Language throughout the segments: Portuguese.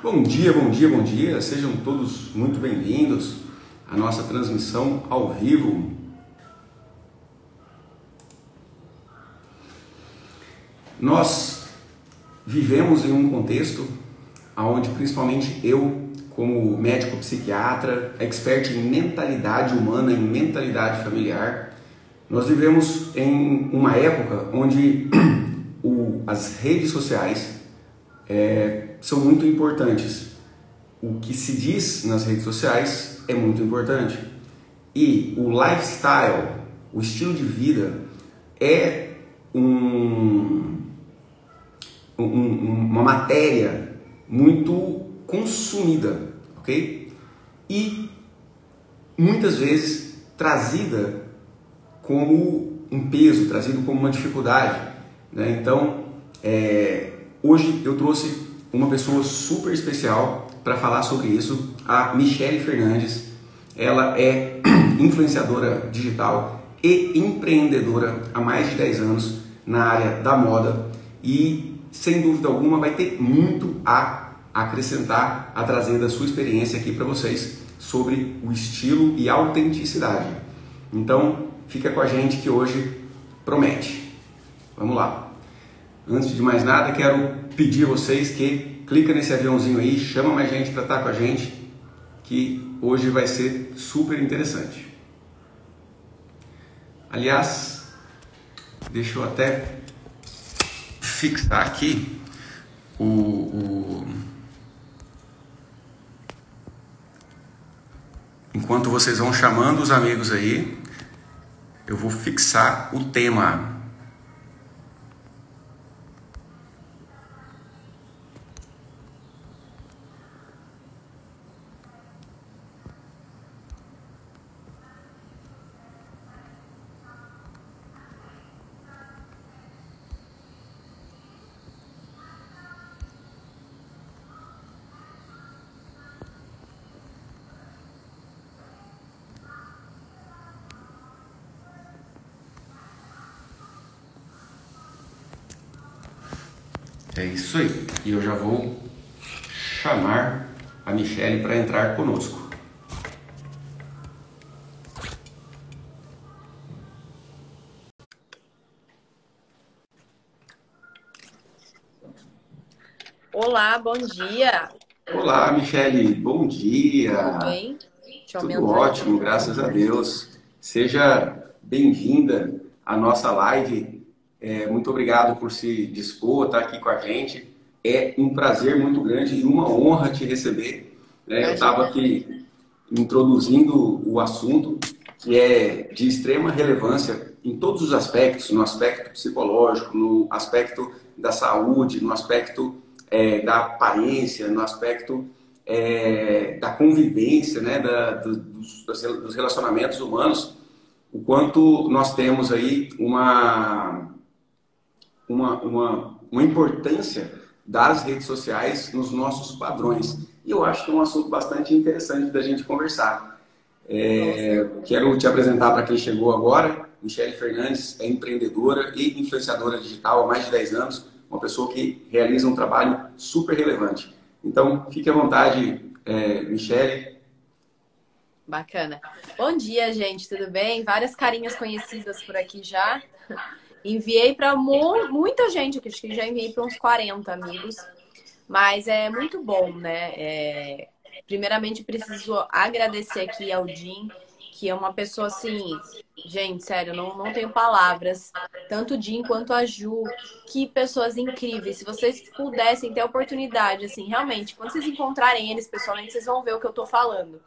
Bom dia, bom dia, bom dia. Sejam todos muito bem-vindos à nossa transmissão ao vivo. Nós vivemos em um contexto onde principalmente eu, como médico psiquiatra, expert em mentalidade humana, em mentalidade familiar, nós vivemos em uma época onde as redes sociais são muito importantes. O que se diz nas redes sociais é muito importante. E o lifestyle, o estilo de vida, é uma matéria muito consumida, ok? E muitas vezes trazida como um peso, trazido como uma dificuldade, né? Então, hoje eu trouxe uma pessoa super especial para falar sobre isso, a Michele Fernandes. Ela é influenciadora digital e empreendedora há mais de 10 anos na área da moda e, sem dúvida alguma, vai ter muito a acrescentar, a trazer da sua experiência aqui para vocês sobre o estilo e autenticidade. Então, fica com a gente que hoje promete. Vamos lá. Antes de mais nada, quero pedir a vocês que clica nesse aviãozinho aí, chama mais gente para estar com a gente, que hoje vai ser super interessante. Aliás, deixa eu até fixar aqui enquanto vocês vão chamando os amigos aí, eu vou fixar o tema. É isso aí. E eu já vou chamar a Michele para entrar conosco. Olá, bom dia. Olá, Michele. Bom dia. Tudo bem? Deixa eu Tudo aumentar ótimo, aqui. graças a Deus. Seja bem-vinda à nossa live. Muito obrigado por se dispor a estar aqui com a gente. É um prazer muito grande e uma honra te receber, né? Eu estava aqui introduzindo o assunto, que é de extrema relevância em todos os aspectos, no aspecto psicológico, no aspecto da saúde, no aspecto da aparência, no aspecto da convivência, né? Dos relacionamentos humanos, o quanto nós temos aí uma importância das redes sociais nos nossos padrões. E eu acho que é um assunto bastante interessante da gente conversar. Quero te apresentar para quem chegou agora. Michele Fernandes é empreendedora e influenciadora digital há mais de 10 anos, uma pessoa que realiza um trabalho super relevante. Então, fique à vontade, Michele. Bacana. Bom dia, gente, tudo bem? Várias carinhas conhecidas por aqui já. Enviei para muita gente aqui, acho que já enviei para uns 40 amigos. Mas é muito bom, né? Primeiramente, preciso agradecer aqui ao Jim, que é uma pessoa assim... Gente, sério, não tenho palavras. Tanto o Jim quanto a Ju, que pessoas incríveis. Se vocês pudessem ter a oportunidade, assim, realmente, quando vocês encontrarem eles pessoalmente, vocês vão ver o que eu tô falando.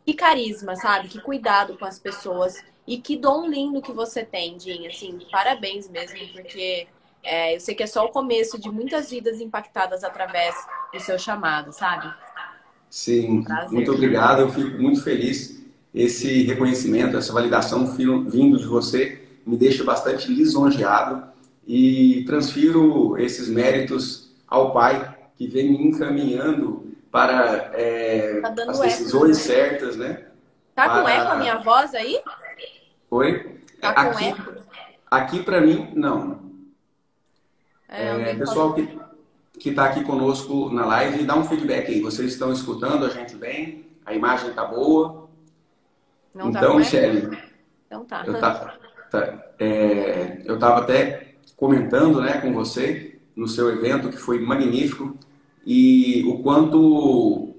Que carisma, sabe? Que cuidado com as pessoas. E que dom lindo que você tem, Jim. Assim, parabéns mesmo, porque eu sei que é só o começo de muitas vidas impactadas através do seu chamado, sabe? Sim, Prazer. muito obrigado. Eu fico muito feliz. Esse reconhecimento, essa validação vindo de você me deixa bastante lisonjeado e transfiro esses méritos ao Pai, que vem me encaminhando para as decisões certas, né? Tá com eco a minha voz aí? Oi? Tá com eco? Aqui para mim, não. Alguém Pessoal que está aqui conosco na live, dá um feedback aí. Vocês estão escutando a gente bem? A imagem está boa? Não tá Então, com eco? Michele, Então tá. eu estava até comentando, né, com você no seu evento, que foi magnífico, e o quanto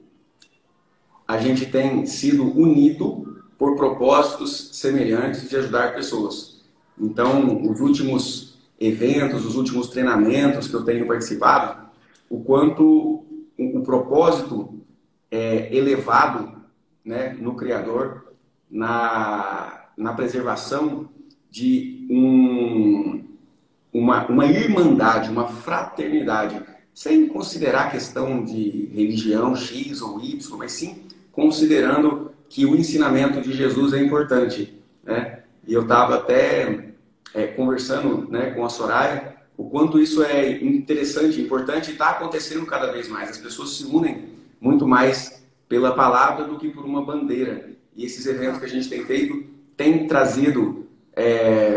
a gente tem sido unido por propósitos semelhantes de ajudar pessoas. Então, os últimos eventos, os últimos treinamentos que eu tenho participado, o quanto o propósito é elevado, né, no Criador, na preservação de uma irmandade, uma fraternidade, sem considerar a questão de religião X ou Y, mas sim considerando que o ensinamento de Jesus é importante, né? E eu estava até conversando, né, com a Soraya, o quanto isso é interessante, importante e está acontecendo cada vez mais. As pessoas se unem muito mais pela palavra do que por uma bandeira. E esses eventos que a gente tem feito têm trazido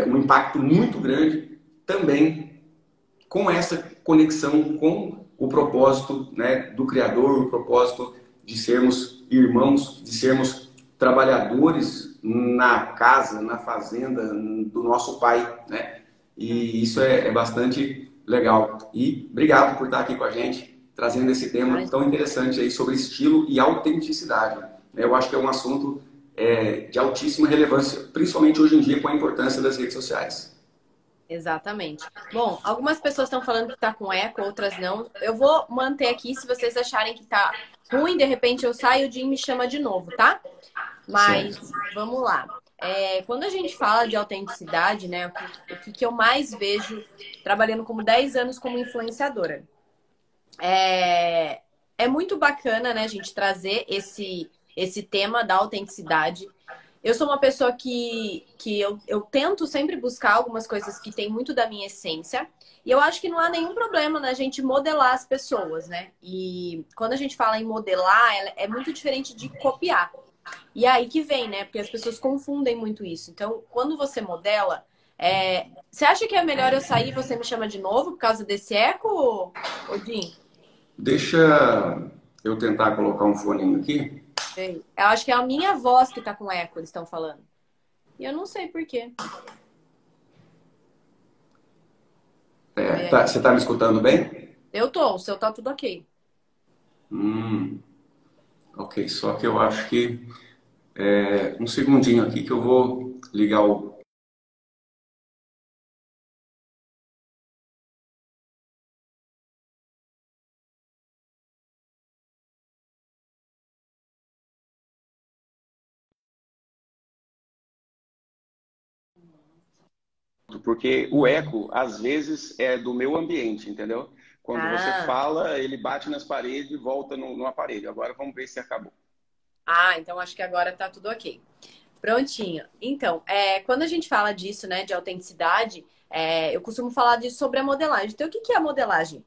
um impacto muito grande também com essa conexão com o propósito, né, do Criador, o propósito de sermos irmãos, de sermos trabalhadores na casa, na fazenda do nosso Pai, né? E isso é bastante legal. E obrigado por estar aqui com a gente, trazendo esse tema tão interessante aí sobre estilo e autenticidade. Eu acho que é um assunto de altíssima relevância, principalmente hoje em dia com a importância das redes sociais. Exatamente. Bom, algumas pessoas estão falando que tá com eco, outras não. Eu vou manter aqui, se vocês acharem que tá ruim, de repente eu saio, o Jim me chama de novo, tá? Mas Certo. vamos lá. Quando a gente fala de autenticidade, né, o que eu mais vejo trabalhando como 10 anos como influenciadora? É muito bacana, né, a gente trazer esse tema da autenticidade. Eu sou uma pessoa que eu tento sempre buscar algumas coisas que tem muito da minha essência. E eu acho que não há nenhum problema na gente modelar as pessoas, né? E quando a gente fala em modelar, é muito diferente de copiar. E é aí que vem, né? Porque as pessoas confundem muito isso. Então, quando você modela, você acha que é melhor eu sair e você me chama de novo por causa desse eco, Odin? Deixa eu tentar colocar um foninho aqui. Eu acho que é a minha voz que tá com eco, eles estão falando. E eu não sei por quê. Você está me escutando bem? Eu tô, o seu tá tudo ok. Ok, só que eu acho que um segundinho aqui que eu vou ligar o. Porque o eco, às vezes, é do meu ambiente, entendeu? Quando você fala, ele bate nas paredes e volta no aparelho. Agora vamos ver se acabou. Então acho que agora tá tudo ok. Prontinho. Então, quando a gente fala disso, né, de autenticidade, eu costumo falar disso sobre a modelagem. Então, o que é a modelagem?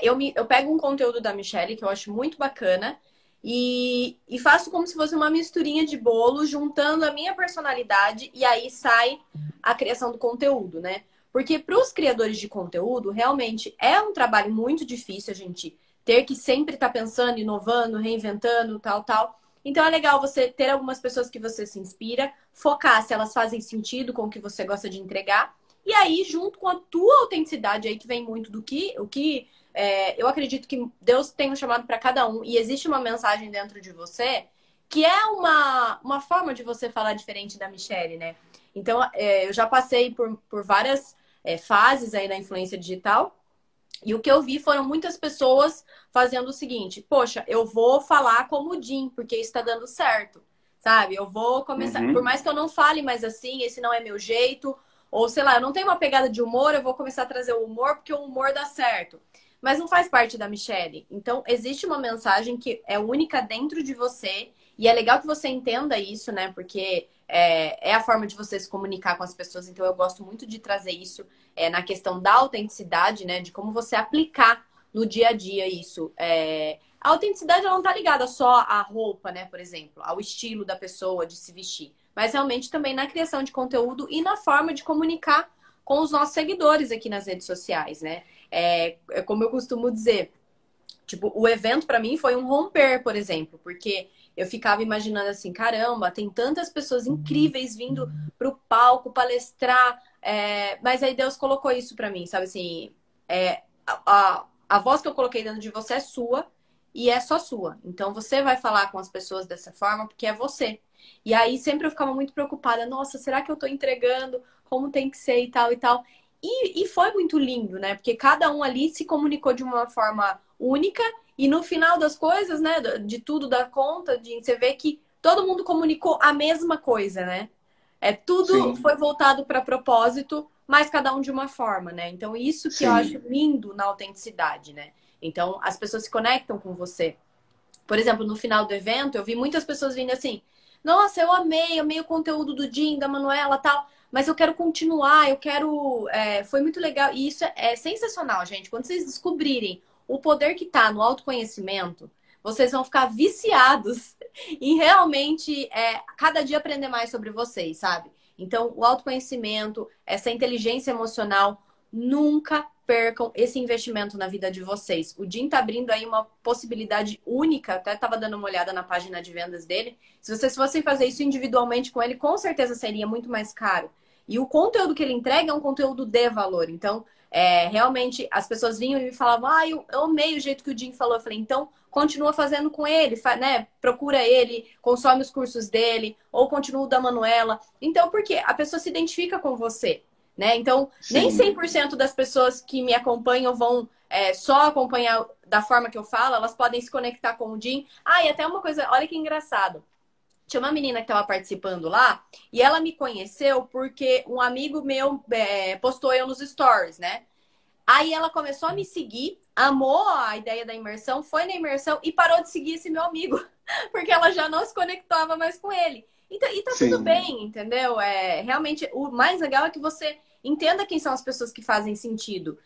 Eu pego um conteúdo da Michelle, que eu acho muito bacana, e faço como se fosse uma misturinha de bolo, juntando a minha personalidade, e aí sai a criação do conteúdo, né? Porque para os criadores de conteúdo, realmente é um trabalho muito difícil a gente ter que sempre estar pensando, inovando, reinventando, tal, tal. Então é legal você ter algumas pessoas que você se inspira, focar se elas fazem sentido com o que você gosta de entregar, e aí, junto com a tua autenticidade, aí que vem muito do que eu acredito que Deus tem um chamado para cada um e existe uma mensagem dentro de você que é uma forma de você falar diferente da Michelle, né? Então, eu já passei por várias fases aí na influência digital e o que eu vi foram muitas pessoas fazendo o seguinte: poxa, eu vou falar como o Jim, porque está dando certo, sabe? Eu vou começar, por mais que eu não fale mais assim, esse não é meu jeito, ou sei lá, eu não tenho uma pegada de humor, eu vou começar a trazer o humor porque o humor dá certo. Mas não faz parte da Michelle. Então, existe uma mensagem que é única dentro de você. E é legal que você entenda isso, né? Porque é a forma de você se comunicar com as pessoas. Então, eu gosto muito de trazer isso na questão da autenticidade, né? De como você aplicar no dia a dia isso. A autenticidade ela não tá ligada só à roupa, né? Por exemplo, ao estilo da pessoa de se vestir. Mas realmente também na criação de conteúdo e na forma de comunicar com os nossos seguidores aqui nas redes sociais, né? É como eu costumo dizer, tipo, o evento para mim foi um romper, por exemplo, porque eu ficava imaginando assim, caramba, tem tantas pessoas incríveis vindo pro palco palestrar, mas aí Deus colocou isso para mim, sabe assim, a voz que eu coloquei dentro de você é sua e é só sua. Então você vai falar com as pessoas dessa forma porque é você. E aí sempre eu ficava muito preocupada, nossa, será que eu tô entregando como tem que ser e tal e tal. E foi muito lindo, né? Porque cada um ali se comunicou de uma forma única e no final das coisas, né, de tudo da conta, você vê que todo mundo comunicou a mesma coisa, né? Tudo Sim, foi voltado para propósito, mas cada um de uma forma, né? Então, isso que eu acho sim, lindo na autenticidade, né? Então, as pessoas se conectam com você. Por exemplo, no final do evento, eu vi muitas pessoas vindo assim: nossa, eu amei o conteúdo do Jim, da Manuela tal, mas eu quero continuar, eu quero. Foi muito legal. E isso é sensacional, gente. Quando vocês descobrirem o poder que tá no autoconhecimento, vocês vão ficar viciados em realmente cada dia aprender mais sobre vocês, sabe? Então, o autoconhecimento, essa inteligência emocional, nunca percam esse investimento na vida de vocês. O Jim tá abrindo aí uma possibilidade única, até estava dando uma olhada na página de vendas dele. Se vocês fossem fazer isso individualmente com ele, com certeza seria muito mais caro. E o conteúdo que ele entrega é um conteúdo de valor. Então, realmente, as pessoas vinham e me falavam, eu amei o jeito que o Jim falou. Eu falei, então, continua fazendo com ele, né? Procura ele, consome os cursos dele, ou continua o da Manuela. Então, por quê? A pessoa se identifica com você. Né? Então, nem sim, 100% das pessoas que me acompanham vão só acompanhar da forma que eu falo, elas podem se conectar com o Jim. E até uma coisa, olha que engraçado. Tinha uma menina que estava participando lá e ela me conheceu porque um amigo meu postou eu nos stories, né? Aí ela começou a me seguir, amou a ideia da imersão, foi na imersão e parou de seguir esse meu amigo, porque ela já não se conectava mais com ele. Então, e tá tudo sim, bem, entendeu? Realmente, o mais legal é que você entenda quem são as pessoas que fazem sentido.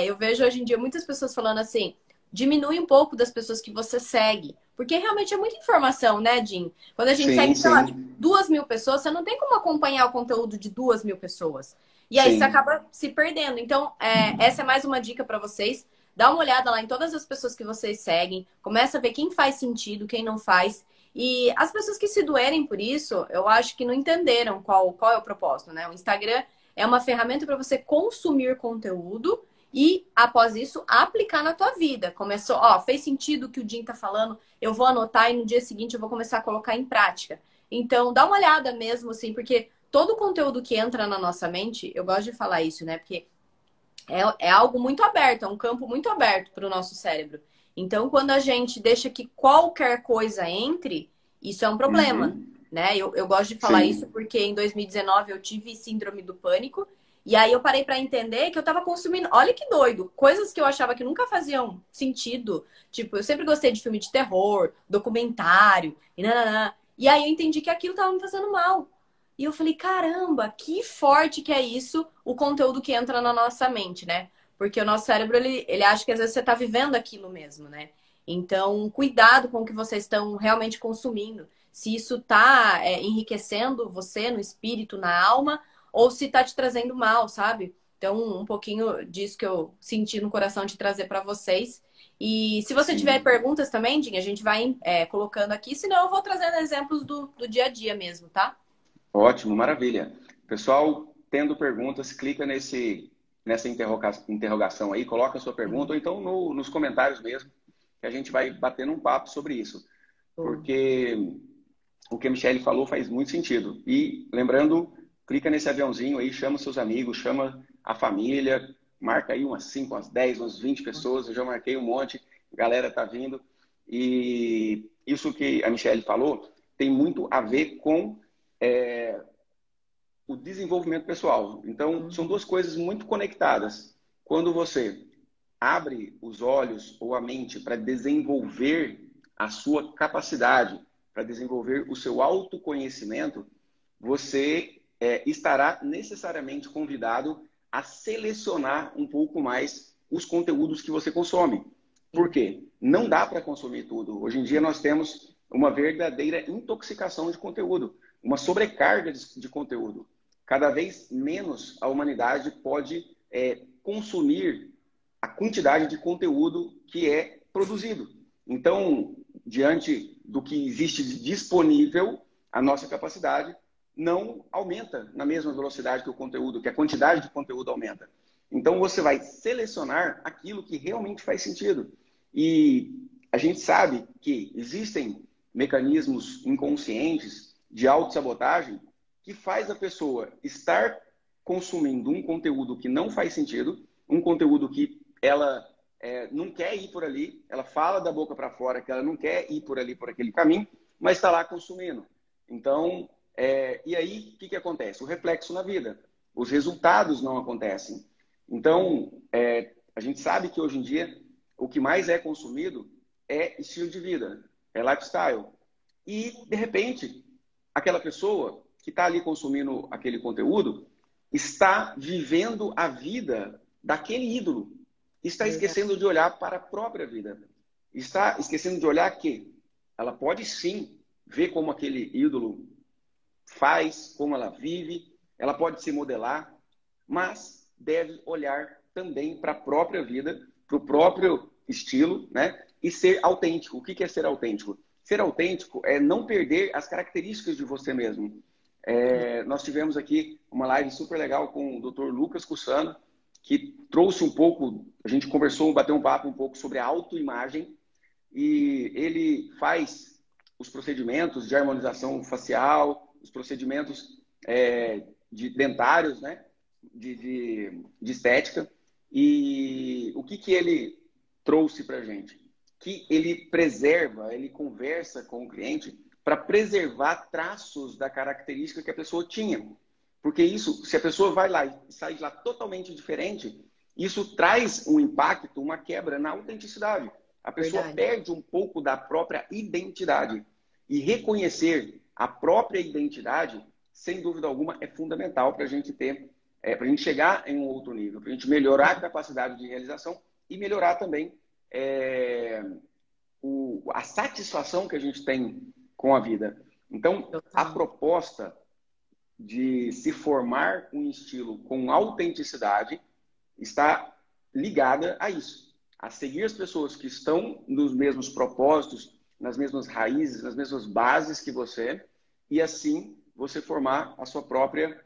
Eu vejo hoje em dia muitas pessoas falando assim, diminui um pouco das pessoas que você segue. Porque realmente é muita informação, né, Jim? Quando a gente sim, segue, sei lá, tipo, sim, 2.000 pessoas, você não tem como acompanhar o conteúdo de 2.000 pessoas. E aí você sim. acaba se perdendo. Então, essa é mais uma dica para vocês. Dá uma olhada lá em todas as pessoas que vocês seguem. Começa a ver quem faz sentido, quem não faz. E as pessoas que se doerem por isso, eu acho que não entenderam qual é o propósito, né? O Instagram é uma ferramenta para você consumir conteúdo e, após isso, aplicar na tua vida. Começou, fez sentido o que o Jim tá falando, eu vou anotar e no dia seguinte eu vou começar a colocar em prática. Então, dá uma olhada mesmo, assim, porque todo o conteúdo que entra na nossa mente, eu gosto de falar isso, né? Porque é algo muito aberto, é um campo muito aberto para o nosso cérebro. Então, quando a gente deixa que qualquer coisa entre, isso é um problema, Uhum, né? Eu gosto de falar isso sim, porque em 2019 eu tive síndrome do pânico e aí eu parei para entender que eu estava consumindo, olha que doido, coisas que eu achava que nunca faziam sentido. Tipo, eu sempre gostei de filme de terror, documentário e nananã. E aí eu entendi que aquilo estava me fazendo mal. E eu falei, caramba, que forte que é isso, o conteúdo que entra na nossa mente, né? Porque o nosso cérebro, ele acha que às vezes você está vivendo aquilo mesmo, né? Então, cuidado com o que vocês estão realmente consumindo. Se isso está enriquecendo você no espírito, na alma, ou se está te trazendo mal, sabe? Então, um pouquinho disso que eu senti no coração de trazer para vocês. E se você tiver sim. perguntas também, Dinha, a gente vai colocando aqui, senão eu vou trazendo exemplos do dia a dia mesmo, tá? Ótimo, maravilha. Pessoal, tendo perguntas, clica nessa interrogação aí, coloca a sua pergunta, ou então nos comentários mesmo, que a gente vai batendo um papo sobre isso. Porque o que a Michelle falou faz muito sentido. E lembrando, clica nesse aviãozinho aí, chama seus amigos, chama a família, marca aí umas 5, umas 10, umas 20 pessoas, eu já marquei um monte, a galera tá vindo. E isso que a Michelle falou tem muito a ver com o desenvolvimento pessoal. Então, são duas coisas muito conectadas. Quando você abre os olhos ou a mente para desenvolver a sua capacidade, para desenvolver o seu autoconhecimento, você estará necessariamente convidado a selecionar um pouco mais os conteúdos que você consome. Por quê? Não dá para consumir tudo. Hoje em dia nós temos uma verdadeira intoxicação de conteúdo, uma sobrecarga de conteúdo. cada vez menos a humanidade pode consumir a quantidade de conteúdo que é produzido. Então, diante do que existe disponível, a nossa capacidade não aumenta na mesma velocidade que o conteúdo, que a quantidade de conteúdo aumenta. Então, você vai selecionar aquilo que realmente faz sentido. E a gente sabe que existem mecanismos inconscientes de autossabotagem que faz a pessoa estar consumindo um conteúdo que não faz sentido, um conteúdo que ela não quer ir por ali, ela fala da boca para fora que ela não quer ir por ali, por aquele caminho, mas está lá consumindo. Então, e aí, o que acontece? O reflexo na vida. Os resultados não acontecem. Então, a gente sabe que hoje em dia, o que mais é consumido é estilo de vida, é lifestyle. E, de repente, aquela pessoa que está ali consumindo aquele conteúdo está vivendo a vida daquele ídolo. Está esquecendo de olhar para a própria vida. Está esquecendo de olhar que ela pode sim ver como aquele ídolo faz, como ela vive, ela pode se modelar, mas deve olhar também para a própria vida, para o próprio estilo, né? E ser autêntico. O que é ser autêntico? Ser autêntico é não perder as características de você mesmo. Nós tivemos aqui uma live super legal com o Dr. Lucas Cussano, que trouxe um pouco, a gente conversou, bateu um papo um pouco sobre a autoimagem, e ele faz os procedimentos de harmonização facial, os procedimentos de dentários, né? de estética. E o que ele trouxe para a gente? Que ele preserva, ele conversa com o cliente para preservar traços da característica que a pessoa tinha. Porque isso, se a pessoa vai lá e sai de lá totalmente diferente, isso traz um impacto, uma quebra na autenticidade. A pessoa perde um pouco da própria identidade. E reconhecer a própria identidade, sem dúvida alguma, é fundamental para a gente ter, para a gente chegar em um outro nível, para a gente melhorar a capacidade de realização e melhorar também a satisfação que a gente tem com a vida. Então, a proposta de se formar um estilo com autenticidade está ligada a isso, a seguir as pessoas que estão nos mesmos propósitos, nas mesmas raízes, nas mesmas bases que você, e assim você formar a sua própria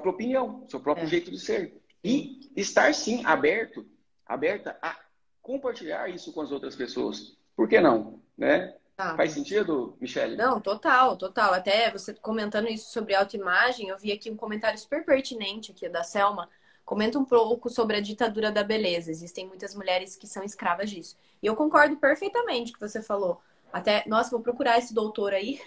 opinião, o seu próprio jeito de ser. E estar, sim, aberta a compartilhar isso com as outras pessoas. Por que não? Né? Faz sentido, Michele? Não, total, total. Até você comentando isso sobre autoimagem, eu vi aqui um comentário super pertinente aqui da Selma. Comenta um pouco sobre a ditadura da beleza. Existem muitas mulheres que são escravas disso. E eu concordo perfeitamente com o que você falou. Até, nossa, vou procurar esse doutor aí.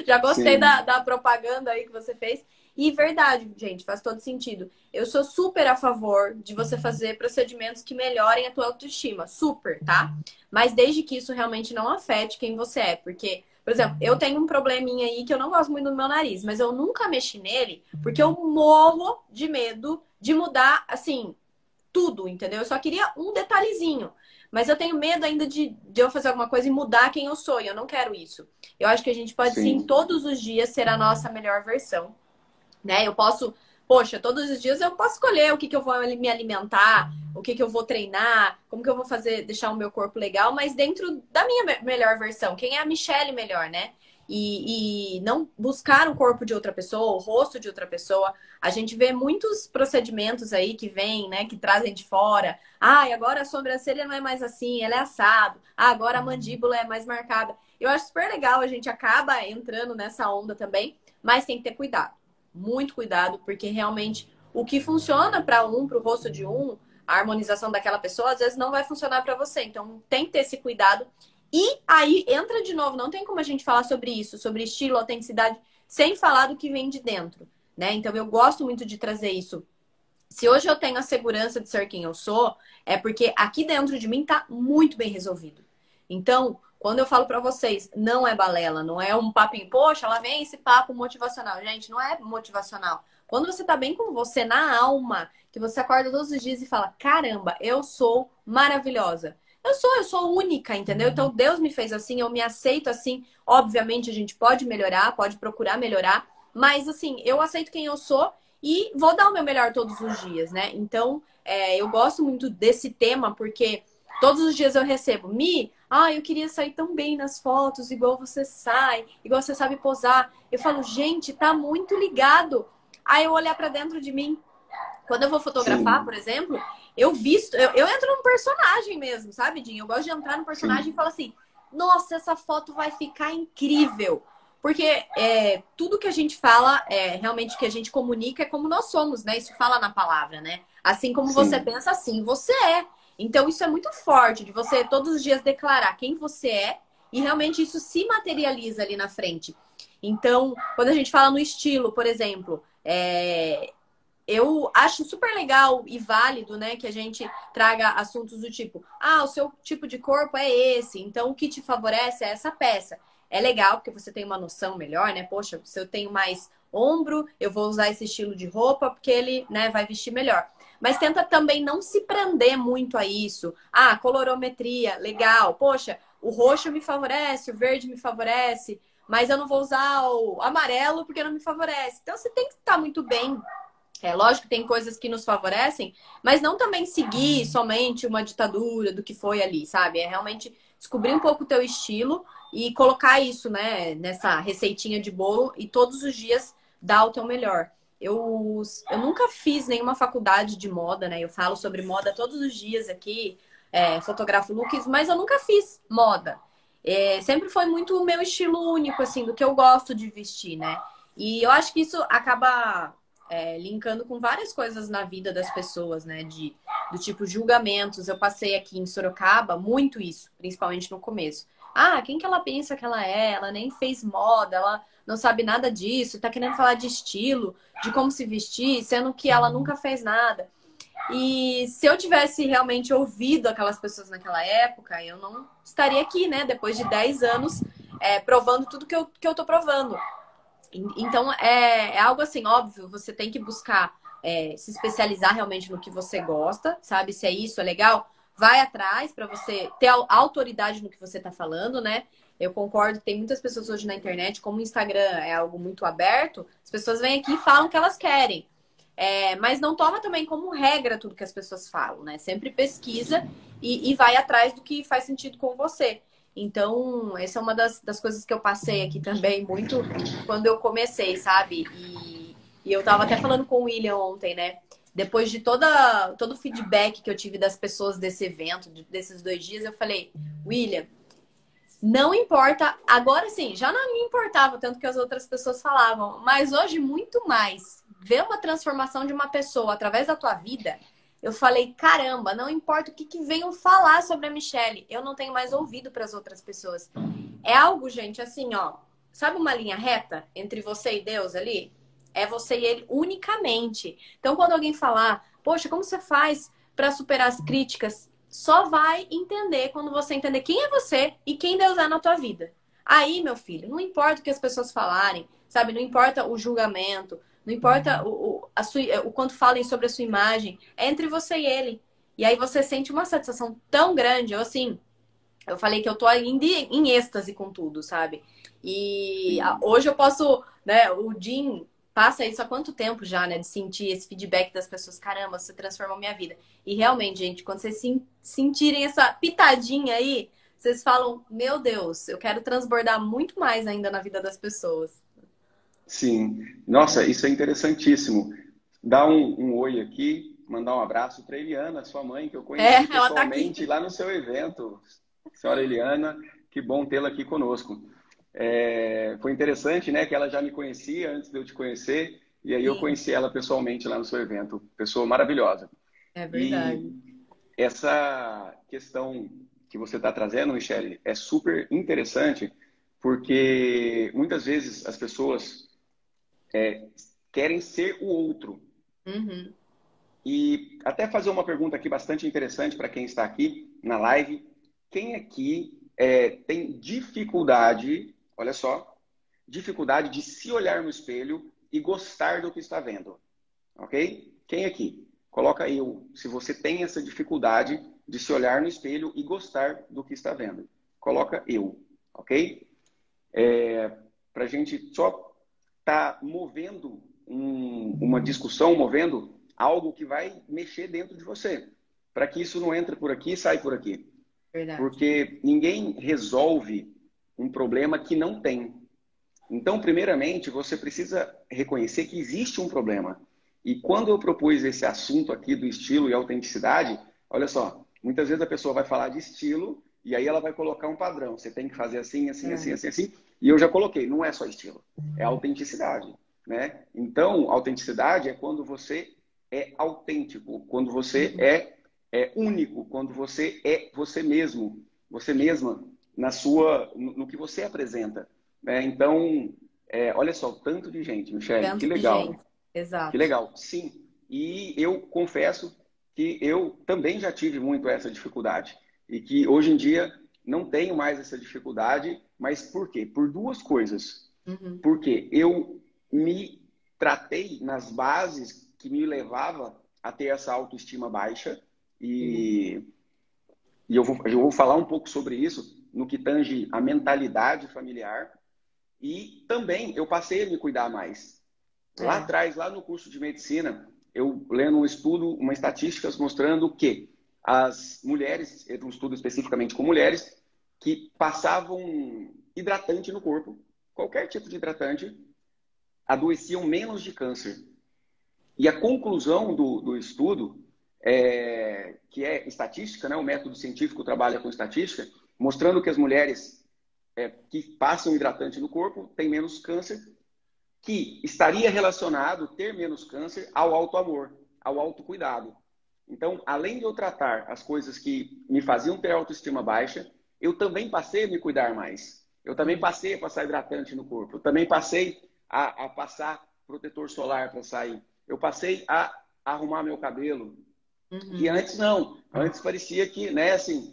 Já gostei da propaganda aí que você fez. E verdade, gente, faz todo sentido. Eu sou super a favor de você fazer procedimentos que melhorem a tua autoestima. Super, tá? Mas desde que isso realmente não afete quem você é. Porque, por exemplo, eu tenho um probleminha aí que eu não gosto muito do meu nariz, mas eu nunca mexi nele porque eu morro de medo de mudar, assim, tudo, entendeu? Eu só queria um detalhezinho. Mas eu tenho medo ainda de eu fazer alguma coisa e mudar quem eu sou. E eu não quero isso. Eu acho que a gente pode, sim, todos os dias ser a nossa melhor versão. Né? Eu posso, poxa, todos os dias eu posso escolher o que eu vou me alimentar, o que eu vou treinar, como que eu vou fazer, deixar o meu corpo legal, mas dentro da minha melhor versão. Quem é a Michele melhor, né? E não buscar o corpo de outra pessoa, o rosto de outra pessoa. A gente vê muitos procedimentos aí que vêm, né, que trazem de fora. Ah, e agora a sobrancelha não é mais assim, ela é assado. Ah, agora a mandíbula é mais marcada. Eu acho super legal, a gente acaba entrando nessa onda também, mas tem que ter cuidado. Muito cuidado, porque realmente o que funciona para o rosto de a harmonização daquela pessoa, às vezes não vai funcionar para você. Então, tem que ter esse cuidado. E aí, entra de novo, não tem como a gente falar sobre isso, sobre estilo, autenticidade, sem falar do que vem de dentro, né? Então, eu gosto muito de trazer isso. Se hoje eu tenho a segurança de ser quem eu sou, é porque aqui dentro de mim tá muito bem resolvido. Então, quando eu falo pra vocês, não é balela, não é um papinho, poxa, lá vem esse papo motivacional. Gente, não é motivacional. Quando você tá bem com você na alma, que você acorda todos os dias e fala, caramba, eu sou maravilhosa. Eu sou única, entendeu? Então, Deus me fez assim, eu me aceito assim. Obviamente, a gente pode melhorar, pode procurar melhorar, Mas, assim, eu aceito quem eu sou e vou dar o meu melhor todos os dias, né? Então, eu gosto muito desse tema porque todos os dias eu recebo, eu queria sair tão bem nas fotos, igual você sai, igual você sabe posar. Eu falo, gente, tá muito ligado. Aí eu olhar pra dentro de mim. Quando eu vou fotografar, por Sim, exemplo, eu entro num personagem mesmo, sabe, Dinho? Eu gosto de entrar no personagem e sim, falar assim, nossa, essa foto vai ficar incrível. Porque tudo que a gente fala, realmente que a gente comunica é como nós somos, né? Isso fala na palavra, né? Assim como você sim. pensa, assim você é. Então, isso é muito forte, de você todos os dias declarar quem você é e realmente isso se materializa ali na frente. Então, quando a gente fala no estilo, por exemplo, eu acho super legal e válido, né, que a gente traga assuntos do tipo, o seu tipo de corpo é esse, então o que te favorece é essa peça. É legal porque você tem uma noção melhor, né? Poxa, se eu tenho mais ombro, eu vou usar esse estilo de roupa porque ele, né, vai vestir melhor. Mas tenta também não se prender muito a isso. Colorometria, legal. Poxa, o roxo me favorece, o verde me favorece, mas eu não vou usar o amarelo porque não me favorece. Então você tem que estar muito bem. Lógico que tem coisas que nos favorecem, mas não também seguir somente uma ditadura do que foi ali, sabe? É realmente descobrir um pouco o teu estilo e colocar isso, né, nessa receitinha de bolo e todos os dias dar o teu melhor. Eu nunca fiz nenhuma faculdade de moda, né? Eu falo sobre moda todos os dias aqui, fotografo looks, mas eu nunca fiz moda. Sempre foi muito o meu estilo único, assim, do que eu gosto de vestir, né? E eu acho que isso acaba linkando com várias coisas na vida das pessoas, né? Do tipo julgamentos. Eu passei aqui em Sorocaba muito isso, principalmente no começo. Quem que ela pensa que ela é? Ela nem fez moda, ela não sabe nada disso, tá querendo falar de estilo, de como se vestir, sendo que ela nunca fez nada. E se eu tivesse realmente ouvido aquelas pessoas naquela época, eu não estaria aqui, né? Depois de 10 anos, provando tudo que eu tô provando. Então, é algo assim, óbvio, você tem que buscar se especializar realmente no que você gosta, sabe? Se é isso, é legal, vai atrás para você ter autoridade no que você está falando, né? Eu concordo que tem muitas pessoas hoje na internet, como o Instagram é algo muito aberto, as pessoas vêm aqui e falam o que elas querem. Mas não toma também como regra tudo que as pessoas falam, né? Sempre pesquisa e vai atrás do que faz sentido com você. Então, essa é uma das coisas que eu passei aqui também muito quando eu comecei, sabe? E eu tava até falando com o William ontem, né? Depois de todo o feedback que eu tive das pessoas desse evento, desses 2 dias, eu falei, William, não importa, agora sim, já não me importava tanto que as outras pessoas falavam, mas hoje muito mais. Ver uma transformação de uma pessoa através da tua vida, eu falei, caramba, não importa o que venham falar sobre a Michelle, eu não tenho mais ouvido para as outras pessoas. É algo, gente, assim, ó, sabe uma linha reta entre você e Deus ali? É você e ele unicamente. Então, quando alguém falar, poxa, como você faz para superar as críticas? Só vai entender quando você entender quem é você e quem Deus é na tua vida. Aí, meu filho, não importa o que as pessoas falarem, sabe? Não importa o julgamento, não importa o quanto falem sobre a sua imagem, é entre você e ele. E aí você sente uma satisfação tão grande, eu assim, eu falei que eu tô ainda em êxtase com tudo, sabe? E Sim. hoje eu posso, né? O Jim passa isso há quanto tempo já, né? De sentir esse feedback das pessoas. Caramba, você transformou minha vida. E realmente, gente, quando vocês sentirem essa pitadinha aí, vocês falam: Meu Deus, eu quero transbordar muito mais ainda na vida das pessoas. Sim. Nossa, isso é interessantíssimo. Dá um oi aqui, mandar um abraço para Eliana, sua mãe, que eu conheci Ela tá aqui. pessoalmente lá no seu evento. Senhora Eliana, que bom tê-la aqui conosco. Foi interessante, né, que ela já me conhecia antes de eu te conhecer, e aí eu Sim, conheci ela pessoalmente lá no seu evento. Pessoa maravilhosa. é E verdade. essa questão que você está trazendo, Michele, é super interessante, porque muitas vezes as pessoas querem ser o outro. Uhum, E até fazer uma pergunta aqui bastante interessante para quem está aqui na live. Quem aqui tem dificuldade, olha só, dificuldade de se olhar no espelho e gostar do que está vendo? Ok? Quem aqui? Coloca eu, se você tem essa dificuldade de se olhar no espelho e gostar do que está vendo. Coloca eu, ok? Para a gente só tá movendo uma discussão, movendo algo que vai mexer dentro de você, para que isso não entre por aqui e saia por aqui. Verdade. Porque ninguém resolve um problema que não tem. Então, primeiramente, você precisa reconhecer que existe um problema. E quando eu propus esse assunto aqui do estilo e autenticidade, olha só, muitas vezes a pessoa vai falar de estilo e aí ela vai colocar um padrão. Você tem que fazer assim, assim, assim, assim, assim. E eu já coloquei, não é só estilo, é autenticidade, né? Então, autenticidade é quando você é autêntico, quando você é único, quando você é você mesmo, você mesma no que você apresenta, né? Então, olha só, o tanto de gente, Michele, que Tanto de legal, gente. que Exato. legal, sim. E eu confesso que eu também já tive muito essa dificuldade e que hoje em dia não tenho mais essa dificuldade, mas por quê? Por duas coisas. Uhum. Porque eu me tratei nas bases que me levava a ter essa autoestima baixa Uhum. e eu vou falar um pouco sobre isso no que tange a mentalidade familiar e também eu passei a me cuidar mais. Lá É. atrás, lá no curso de medicina, eu lendo um estudo, uma estatística mostrando que as mulheres, um estudo especificamente com mulheres, que passavam hidratante no corpo, qualquer tipo de hidratante, adoeciam menos de câncer. E a conclusão do estudo, que é estatística, né? O método científico trabalha com estatística, mostrando que as mulheres que passam hidratante no corpo têm menos câncer, que estaria relacionado ter menos câncer ao auto-amor, ao autocuidado. Então, além de eu tratar as coisas que me faziam ter autoestima baixa, eu também passei a me cuidar mais. Eu também Uhum. passei a passar hidratante no corpo. Eu também passei a passar protetor solar para sair. Eu passei a arrumar meu cabelo. Que Uhum. antes não. Antes parecia que, né, assim,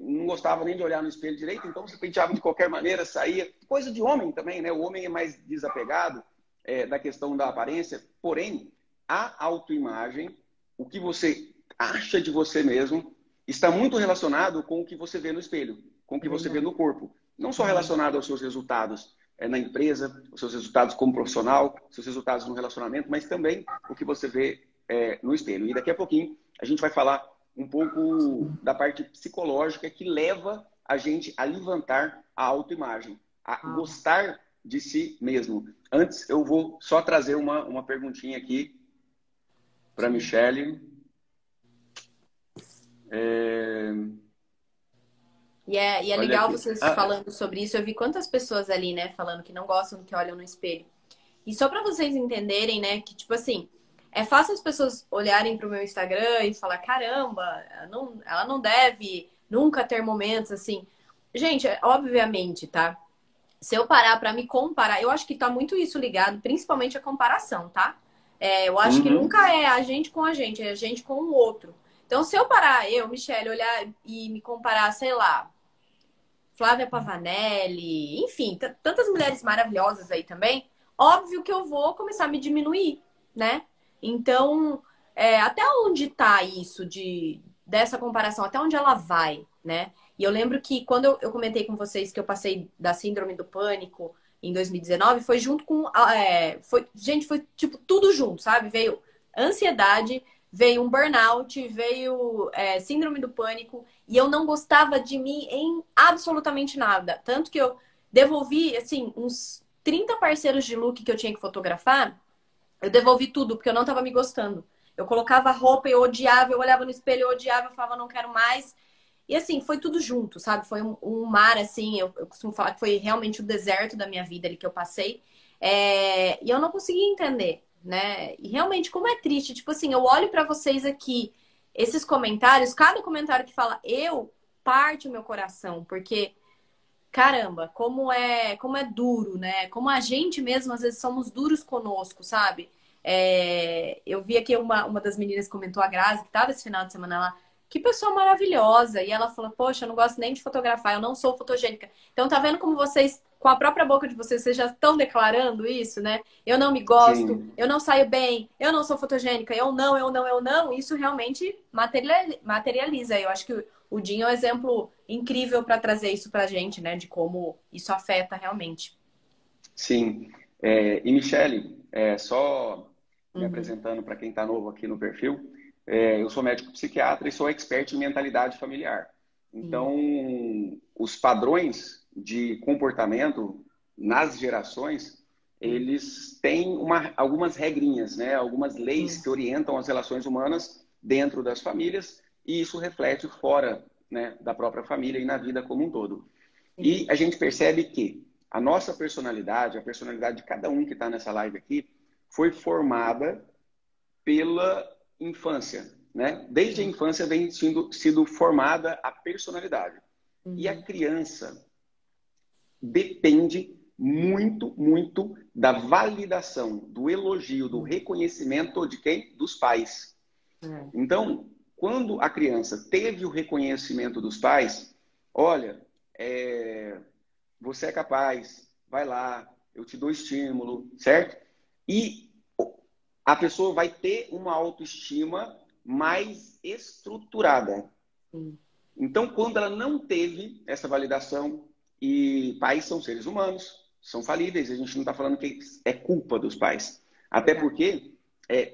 não gostava nem de olhar no espelho direito, então você penteava de qualquer maneira, saía. Coisa de homem também, né? O homem é mais desapegado da questão da aparência. Porém, a autoimagem, o que você acha de você mesmo, está muito relacionado com o que você vê no espelho, com o É que você vê verdade. no corpo. Não só Uhum. relacionado aos seus resultados na empresa, os seus resultados como profissional, os seus resultados no relacionamento, mas também o que você vê no espelho. E daqui a pouquinho a gente vai falar um pouco da parte psicológica que leva a gente a levantar a autoimagem, a Ah, gostar de si mesmo. Antes, eu vou só trazer uma perguntinha aqui para a sim. Michele. E é Olha legal aqui. vocês falando sobre isso. Eu vi quantas pessoas ali, né, falando que não gostam do que olham no espelho. E só pra vocês entenderem, né, que tipo assim, é fácil as pessoas olharem pro meu Instagram e falar, caramba, ela não deve nunca ter momentos assim. Gente, obviamente, tá? Se eu parar pra me comparar, eu acho que tá muito isso ligado, principalmente a comparação, tá? Eu acho que Uhum. nunca é a gente com a gente, é a gente com o outro. Então, se eu parar, Michelle, olhar e me comparar, sei lá, Flávia Pavanelli, enfim, tantas mulheres maravilhosas aí também, óbvio que eu vou começar a me diminuir, né? Então, até onde tá isso dessa comparação? Até onde ela vai, né? E eu lembro que quando eu comentei com vocês que eu passei da síndrome do pânico em 2019, foi junto com. Gente, foi tipo tudo junto, sabe? Veio ansiedade, veio um burnout, veio síndrome do pânico. E eu não gostava de mim em absolutamente nada. Tanto que eu devolvi, assim, uns 30 parceiros de look que eu tinha que fotografar. Eu devolvi tudo, porque eu não tava me gostando. Eu colocava roupa, eu odiava, eu olhava no espelho, eu odiava, eu falava, não quero mais. E assim, foi tudo junto, sabe? Foi um mar, assim, eu costumo falar que foi realmente o deserto da minha vida ali que eu passei. E eu não conseguia entender, né? E realmente, como é triste. Tipo assim, eu olho pra vocês aqui, esses comentários, cada comentário que fala eu, parte o meu coração, porque caramba, como é duro, né? Como a gente mesmo, às vezes, somos duros conosco, sabe? Eu vi aqui uma das meninas comentou, a Grazi, que estava esse final de semana lá, que pessoa maravilhosa. E ela falou, poxa, eu não gosto nem de fotografar, eu não sou fotogênica. Então, tá vendo como vocês, com a própria boca de vocês, vocês já estão declarando isso, né? Eu não me gosto, Sim. eu não saio bem, eu não sou fotogênica, eu não, eu não, eu não. Isso realmente materializa. Eu acho que o Dinho é um exemplo incrível para trazer isso pra gente, né? De como isso afeta realmente. Sim. E Michele, só me Uhum, apresentando para quem está novo aqui no perfil, eu sou médico psiquiatra e sou expert em mentalidade familiar. sim, Então, os padrões de comportamento nas gerações, sim, eles têm algumas regrinhas, né? Algumas leis sim, que orientam as relações humanas dentro das famílias e isso reflete fora, né, da própria família e na vida como um todo. sim. E a gente percebe que a nossa personalidade, a personalidade de cada um que está nessa live aqui, foi formada pela infância, né? Desde a Sim. infância vem sido formada a personalidade. E a Uhum. criança depende muito, muito da validação, do elogio, do Sim. reconhecimento de quem? Dos pais. É. Então, quando a criança teve o reconhecimento dos pais, olha, você é capaz, vai lá, eu te dou estímulo, certo? E a pessoa vai ter uma autoestima mais estruturada. Sim. Então, quando ela não teve essa validação, e pais são seres humanos, são falíveis, a gente não está falando que é culpa dos pais. Até Verdade. porque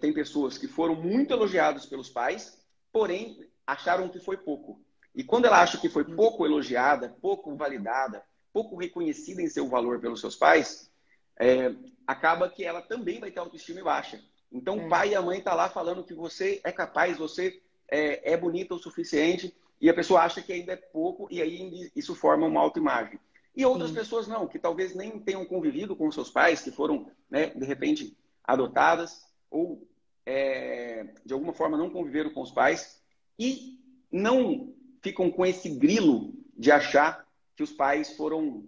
tem pessoas que foram muito elogiadas pelos pais, porém acharam que foi pouco. E quando ela acha que foi Sim. pouco elogiada, pouco validada, pouco reconhecida em seu valor pelos seus pais, acaba que ela também vai ter autoestima baixa. Então, o É. pai e a mãe estão lá falando que você é capaz, você é bonita o suficiente, e a pessoa acha que ainda é pouco, e aí isso forma uma autoimagem. E outras Sim. pessoas não, que talvez nem tenham convivido com seus pais, que foram, né, de repente, adotadas, ou de alguma forma não conviveram com os pais, e não ficam com esse grilo de achar que os pais foram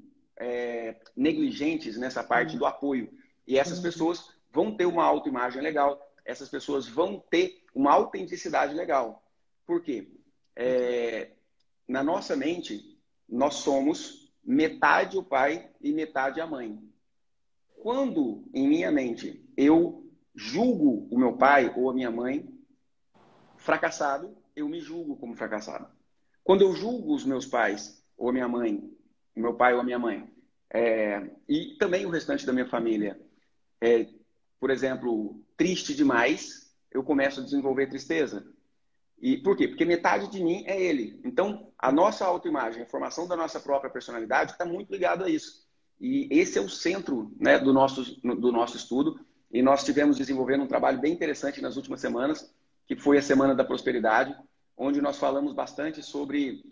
negligentes nessa parte Sim. do apoio. E essas Uhum. pessoas vão ter uma autoimagem legal, essas pessoas vão ter uma autenticidade legal. Por quê? Ok. Na nossa mente, nós somos metade o pai e metade a mãe. Quando em minha mente eu julgo o meu pai ou a minha mãe fracassado, eu me julgo como fracassado. Quando eu julgo os meus pais ou a minha mãe, o meu pai ou a minha mãe, e também o restante da minha família, é, por exemplo, triste demais, eu começo a desenvolver tristeza. E por quê? Porque metade de mim é ele. Então, a nossa autoimagem, a formação da nossa própria personalidade está muito ligado a isso. E esse é o centro, né, do nosso estudo. E nós tivemos desenvolvendo um trabalho bem interessante nas últimas semanas, que foi a Semana da Prosperidade, onde nós falamos bastante sobre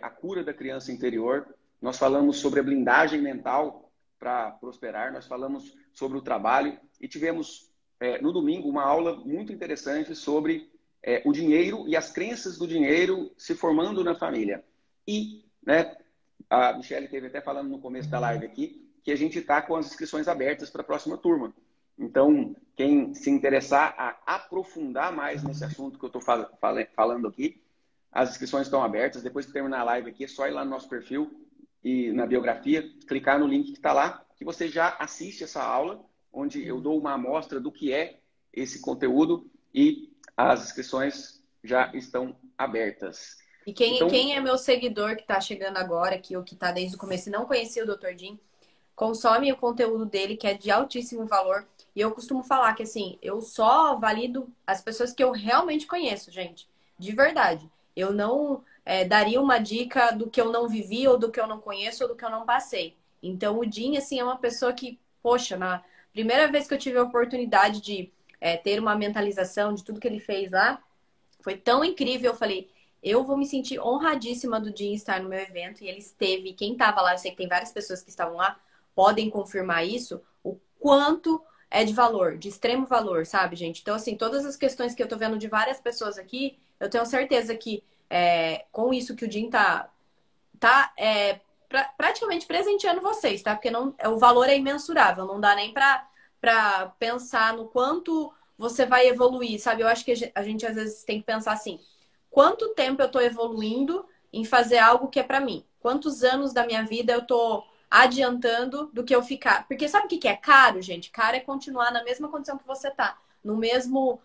a cura da criança interior, nós falamos sobre a blindagem mental para prosperar, nós falamos sobre o trabalho e tivemos, no domingo, uma aula muito interessante sobre o dinheiro e as crenças do dinheiro se formando na família. E, né, a Michelle esteve até falando no começo da live aqui que a gente está com as inscrições abertas para a próxima turma. Então, quem se interessar a aprofundar mais nesse assunto que eu estou falando aqui, as inscrições estão abertas. Depois que terminar a live aqui, é só ir lá no nosso perfil e na biografia, clicar no link que está lá, que você já assiste essa aula, onde eu Sim. dou uma amostra do que é esse conteúdo e as inscrições já estão abertas. E quem, Então, quem é meu seguidor que está chegando agora aqui, ou que está desde o começo e não conhecia o Dr. Jim, consome o conteúdo dele, que é de altíssimo valor. E eu costumo falar que, assim, eu só valido as pessoas que eu realmente conheço, gente. De verdade. Eu não daria uma dica do que eu não vivi, ou do que eu não conheço, ou do que eu não passei. Então, o Jim, assim, é uma pessoa que, poxa, na primeira vez que eu tive a oportunidade de ter uma mentalização de tudo que ele fez lá, foi tão incrível. Eu falei, eu vou me sentir honradíssima do Jim estar no meu evento. E ele esteve, quem estava lá, eu sei que tem várias pessoas que estavam lá, podem confirmar isso, o quanto é de valor, de extremo valor, sabe, gente? Então, assim, todas as questões que eu tô vendo de várias pessoas aqui, eu tenho certeza que com isso que o Jim tá praticamente presenteando vocês, tá? Porque não, o valor é imensurável, não dá nem pra pensar no quanto você vai evoluir, sabe? Eu acho que a gente às vezes tem que pensar assim, quanto tempo eu tô evoluindo em fazer algo que é pra mim? Quantos anos da minha vida eu tô adiantando do que eu ficar? Porque sabe o que é caro, gente? Caro é continuar na mesma condição que você tá, no mesmo,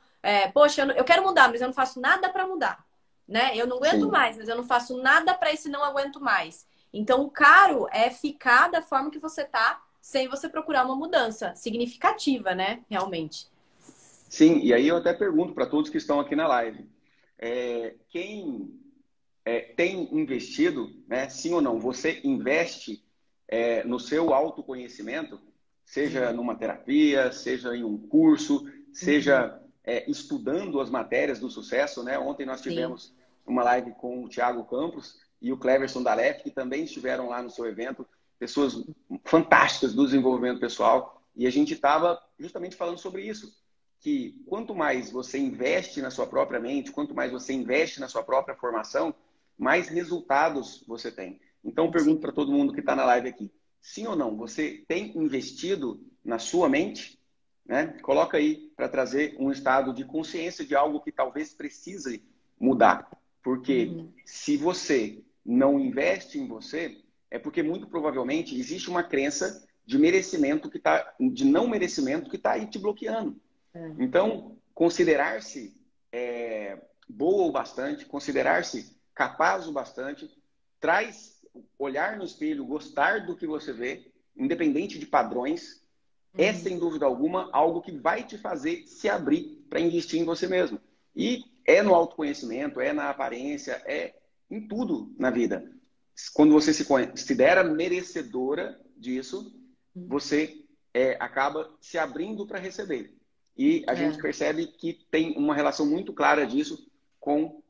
poxa, eu quero mudar, mas eu não faço nada pra mudar, né? Eu não aguento sim, mais, mas eu não faço nada pra esse não aguento mais. Então, o caro é ficar da forma que você tá sem você procurar uma mudança significativa, né? Realmente. Sim, e aí eu até pergunto para todos que estão aqui na live, quem tem investido, né, sim ou não, você investe no seu autoconhecimento, seja numa terapia, seja em um curso, seja estudando as matérias do sucesso, né? Ontem nós tivemos uma live com o Thiago Campos e o Cleverson Dalef, que também estiveram lá no seu evento, pessoas fantásticas do desenvolvimento pessoal, e a gente estava justamente falando sobre isso, que quanto mais você investe na sua própria mente, quanto mais você investe na sua própria formação, mais resultados você tem. Então, eu pergunto para todo mundo que está na live aqui, sim ou não, você tem investido na sua mente? Né? Coloca aí para trazer um estado de consciência de algo que talvez precise mudar. Porque se você não investe em você, é porque muito provavelmente existe uma crença de merecimento de não merecimento que está aí te bloqueando. Então, considerar-se boa o bastante, considerar-se capaz o bastante, traz olhar no espelho, gostar do que você vê, independente de padrões, é sem dúvida alguma algo que vai te fazer se abrir para investir em você mesmo. E é no autoconhecimento, é na aparência, é em tudo na vida. Quando você se considera merecedora disso, você acaba se abrindo para receber. E a gente percebe que tem uma relação muito clara disso com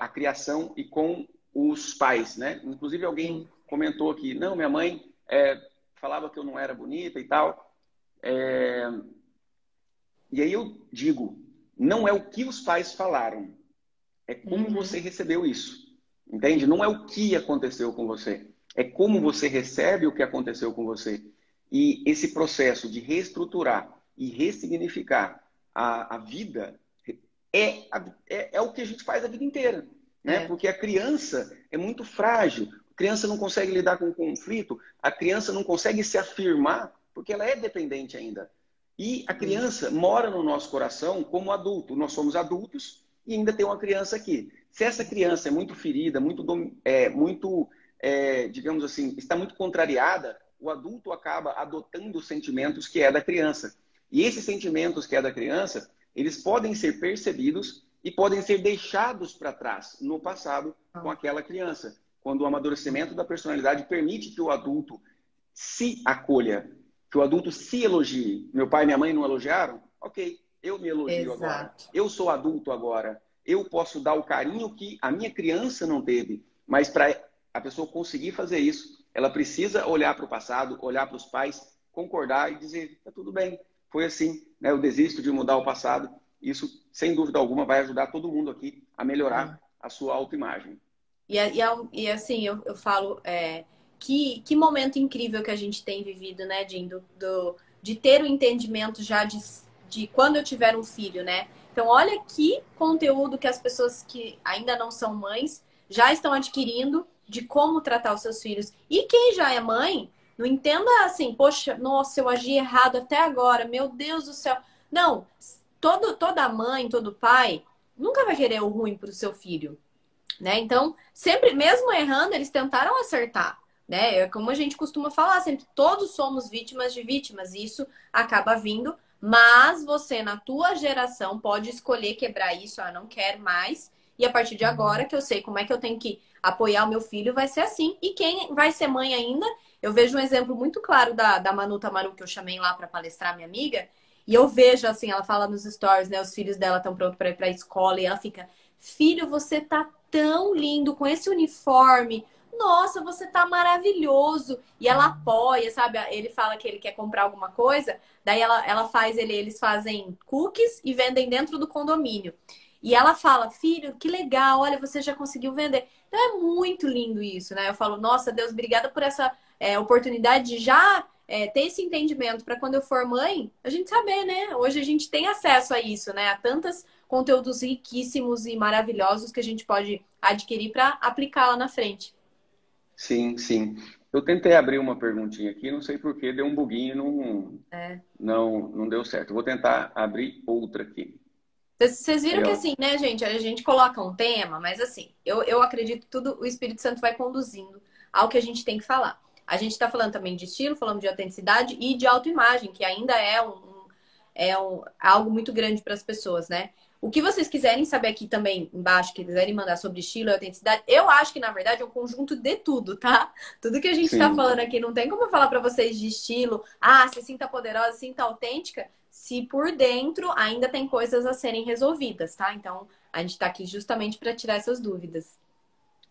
a criação e com os pais, né? Inclusive alguém comentou aqui, não, minha mãe falava que eu não era bonita e tal. E aí eu digo, não é o que os pais falaram, é como você recebeu isso, entende? Não é o que aconteceu com você, é como você recebe o que aconteceu com você. E esse processo de reestruturar e ressignificar a vida é o que a gente faz a vida inteira, né? Porque a criança é muito frágil, a criança não consegue lidar com o conflito, a criança não consegue se afirmar porque ela é dependente ainda. E a criança mora no nosso coração como adulto. Nós somos adultos e ainda tem uma criança aqui. Se essa criança é muito ferida, digamos assim, está muito contrariada, o adulto acaba adotando os sentimentos que é da criança. E esses sentimentos que é da criança, eles podem ser percebidos e podem ser deixados para trás no passado com aquela criança. Quando o amadurecimento da personalidade permite que o adulto se acolha, que o adulto se elogie. Meu pai e minha mãe não elogiaram? Ok, eu me elogio agora. Eu sou adulto agora. Eu posso dar o carinho que a minha criança não teve. Mas para a pessoa conseguir fazer isso, ela precisa olhar para o passado, olhar para os pais, concordar e dizer, tá tudo bem, foi assim, né? Eu desisto de mudar o passado. Isso, sem dúvida alguma, vai ajudar todo mundo aqui a melhorar a sua autoimagem. E assim, eu falo, que momento incrível que a gente tem vivido, né, Jim? De ter o entendimento já de quando eu tiver um filho, né? Então, olha que conteúdo que as pessoas que ainda não são mães já estão adquirindo de como tratar os seus filhos. E quem já é mãe, não entenda assim, poxa, nossa, eu agi errado até agora, meu Deus do céu. Não, toda mãe, todo pai nunca vai querer o ruim para o seu filho, né? Então, sempre, mesmo errando, eles tentaram acertar, né? É como a gente costuma falar, sempre todos somos vítimas de vítimas, e isso acaba vindo, mas você, na tua geração, pode escolher quebrar isso, não quero mais, e a partir de agora, que eu sei como é que eu tenho que apoiar o meu filho, vai ser assim. E quem vai ser mãe ainda, eu vejo um exemplo muito claro da Manu Tamaru, que eu chamei lá para palestrar, minha amiga, e eu vejo, assim, ela fala nos stories, né, os filhos dela estão prontos para ir para a escola, e ela fica, filho, você tá tão lindo com esse uniforme, nossa, você tá maravilhoso. E ela apoia, sabe? Ele fala que ele quer comprar alguma coisa, daí eles fazem cookies e vendem dentro do condomínio. E ela fala, filho, que legal, olha, você já conseguiu vender. Então é muito lindo isso, né? Eu falo, nossa, Deus, obrigada por essa oportunidade de já ter esse entendimento para quando eu for mãe, a gente saber, né? Hoje a gente tem acesso a isso, né? A tantos conteúdos riquíssimos e maravilhosos que a gente pode adquirir para aplicar lá na frente. Sim, sim. Eu tentei abrir uma perguntinha aqui, não sei por que deu um buguinho, não deu certo. Eu vou tentar abrir outra aqui. Vocês viram que assim, né, gente? A gente coloca um tema, mas assim, eu acredito que tudo o Espírito Santo vai conduzindo ao que a gente tem que falar. a gente está falando também de estilo, falando de autenticidade e de autoimagem, que ainda é algo muito grande para as pessoas, né? O que vocês quiserem saber aqui também embaixo, que quiserem mandar sobre estilo e autenticidade, eu acho que, na verdade, é um conjunto de tudo, tá? Tudo que a gente está Sim. falando aqui, não tem como eu falar para vocês de estilo, se sinta poderosa, se sinta autêntica, se por dentro ainda tem coisas a serem resolvidas, tá? Então, a gente está aqui justamente para tirar essas dúvidas.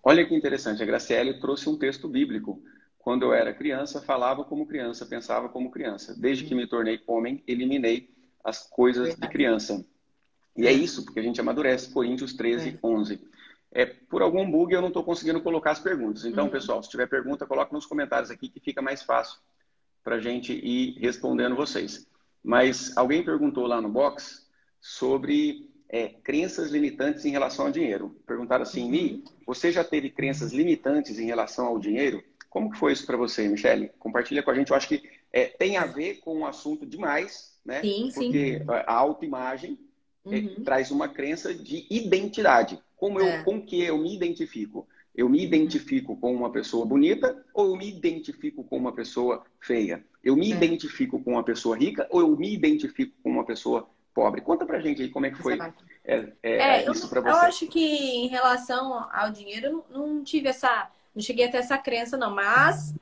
Olha que interessante, a Graciele trouxe um texto bíblico. Quando eu era criança, falava como criança, pensava como criança. Desde que me tornei homem, eliminei as coisas de Verdade. criança. E é isso, porque a gente amadurece. Coríntios 13:11. Por algum bug eu não estou conseguindo colocar as perguntas. Então, pessoal, se tiver pergunta, coloque nos comentários aqui que fica mais fácil para a gente ir respondendo vocês. Mas alguém perguntou lá no box sobre crenças limitantes em relação ao dinheiro. Perguntaram assim, Mi, você já teve crenças limitantes em relação ao dinheiro? Como que foi isso para você, Michele? Compartilha com a gente. Eu acho que tem a ver com o assunto demais, né? Sim, sim. Porque a autoimagem traz uma crença de identidade. Com que eu me identifico? Eu me identifico com uma pessoa bonita ou eu me identifico com uma pessoa feia? Eu me identifico com uma pessoa rica ou eu me identifico com uma pessoa pobre? Conta pra gente aí como é que foi isso pra você. Eu acho que em relação ao dinheiro, não tive não cheguei a ter essa crença, não. Mas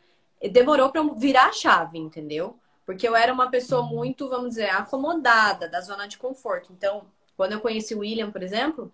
demorou pra eu virar a chave, entendeu? Porque eu era uma pessoa muito, vamos dizer, acomodada, da zona de conforto. Então, quando eu conheci o William, por exemplo,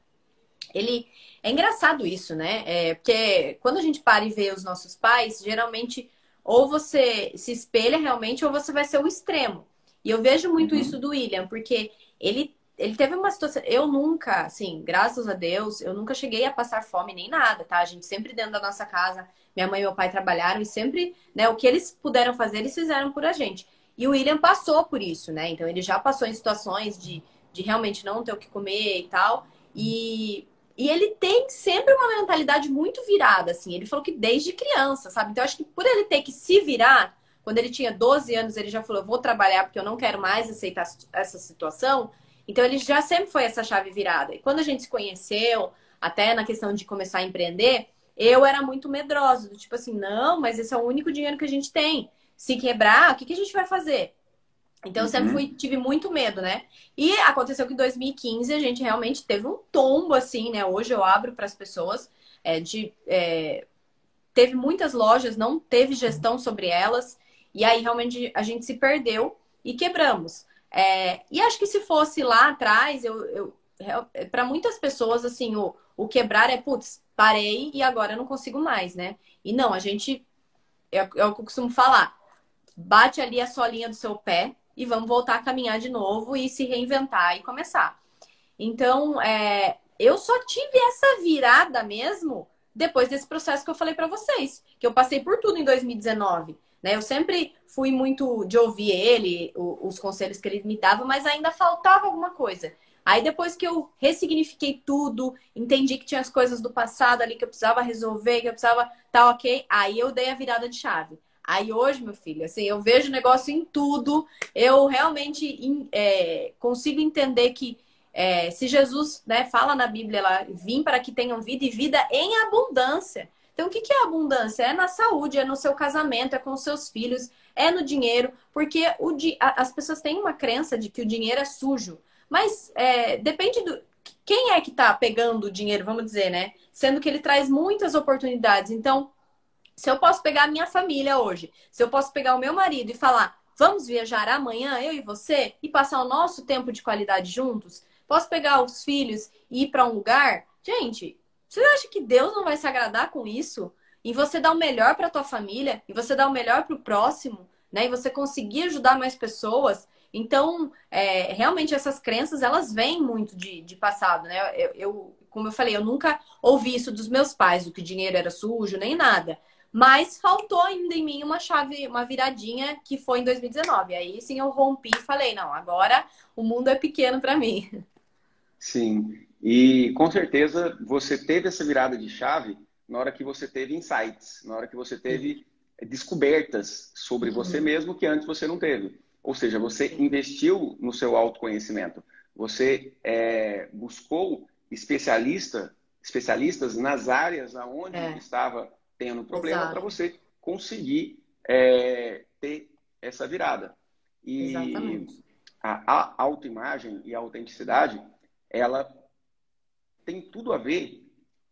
é engraçado isso, né? Porque quando a gente para e vê os nossos pais, geralmente ou você se espelha realmente ou você vai ser o extremo. E eu vejo muito isso do William, porque ele teve uma situação... Eu nunca, assim, graças a Deus, eu nunca cheguei a passar fome nem nada, tá? A gente sempre dentro da nossa casa, minha mãe e meu pai trabalharam e sempre, né, o que eles puderam fazer, eles fizeram por a gente. E o William passou por isso, né? Então ele já passou em situações de realmente não ter o que comer e tal. E ele tem sempre uma mentalidade muito virada, assim. Ele falou que desde criança, sabe? Então, eu acho que por ele ter que se virar, quando ele tinha 12 anos, ele já falou, eu vou trabalhar porque eu não quero mais aceitar essa situação. Então, ele já sempre foi essa chave virada. E quando a gente se conheceu, até na questão de começar a empreender, eu era muito medrosa. Do tipo assim, não, mas esse é o único dinheiro que a gente tem. Se quebrar, o que a gente vai fazer? Então, eu sempre tive muito medo, né? E aconteceu que em 2015 a gente realmente teve um tombo, assim, né? Hoje eu abro para as pessoas. Teve muitas lojas, não teve gestão sobre elas. E aí, realmente, a gente se perdeu e quebramos. E acho que se fosse lá atrás, para muitas pessoas, assim, o quebrar putz, parei e agora eu não consigo mais, né? E não, a gente... Eu costumo falar, bate ali a solinha do seu pé e vamos voltar a caminhar de novo e se reinventar e começar. Então, eu só tive essa virada mesmo depois desse processo que eu falei para vocês, que eu passei por tudo em 2019. Né? Eu sempre fui muito de ouvir ele, os conselhos que ele me dava, mas ainda faltava alguma coisa. Aí depois que eu ressignifiquei tudo, entendi que tinha as coisas do passado ali que eu precisava resolver, que eu precisava tá ok, aí eu dei a virada de chave. Aí hoje, meu filho, assim, eu vejo negócio em tudo, eu realmente consigo entender que se Jesus, né, fala na Bíblia lá, vim para que tenham vida e vida em abundância. Então, o que é abundância? É na saúde, é no seu casamento, é com os seus filhos, é no dinheiro, porque as pessoas têm uma crença de que o dinheiro é sujo. Mas depende do... Quem é que está pegando o dinheiro, vamos dizer, né? Sendo que ele traz muitas oportunidades. Então, se eu posso pegar a minha família hoje, se eu posso pegar o meu marido e falar, vamos viajar amanhã, eu e você, e passar o nosso tempo de qualidade juntos, posso pegar os filhos e ir para um lugar, gente, você acha que Deus não vai se agradar com isso? E você dar o melhor para tua família, e você dar o melhor para o próximo, né? E você conseguir ajudar mais pessoas. Então, realmente essas crenças, elas vêm muito de passado, né? Como eu falei, eu nunca ouvi isso dos meus pais, do que o dinheiro era sujo, nem nada. Mas faltou ainda em mim uma chave, uma viradinha, que foi em 2019. Aí sim eu rompi e falei, não, agora o mundo é pequeno para mim. Sim, e com certeza você teve essa virada de chave na hora que você teve insights, na hora que você teve descobertas sobre você mesmo que antes você não teve. Ou seja, você investiu no seu autoconhecimento. Você buscou especialistas nas áreas aonde estava tendo problema para você conseguir ter essa virada. E Exatamente. a autoimagem e a autenticidade, ela tem tudo a ver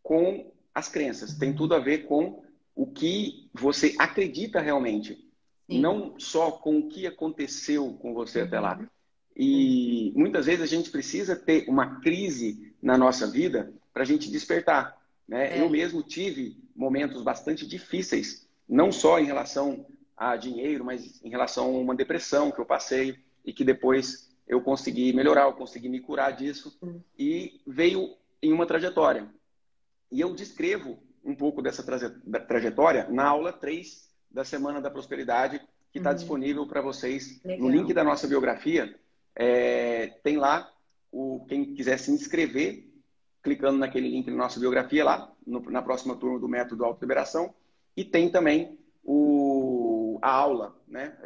com as crenças, tem tudo a ver com o que você acredita realmente, Sim. não só com o que aconteceu com você até lá. E muitas vezes a gente precisa ter uma crise na nossa vida para a gente despertar, né? Eu mesmo tive momentos bastante difíceis, não só em relação a dinheiro, mas em relação a uma depressão que eu passei e que depois eu consegui melhorar, eu consegui me curar disso e veio em uma trajetória. E eu descrevo um pouco dessa trajetória na aula 3 da Semana da Prosperidade, que está disponível para vocês. Legal. No link da nossa biografia, tem lá, quem quiser se inscrever, clicando naquele link na nossa biografia lá, na próxima turma do Método Autoliberação. E tem também a aula, né,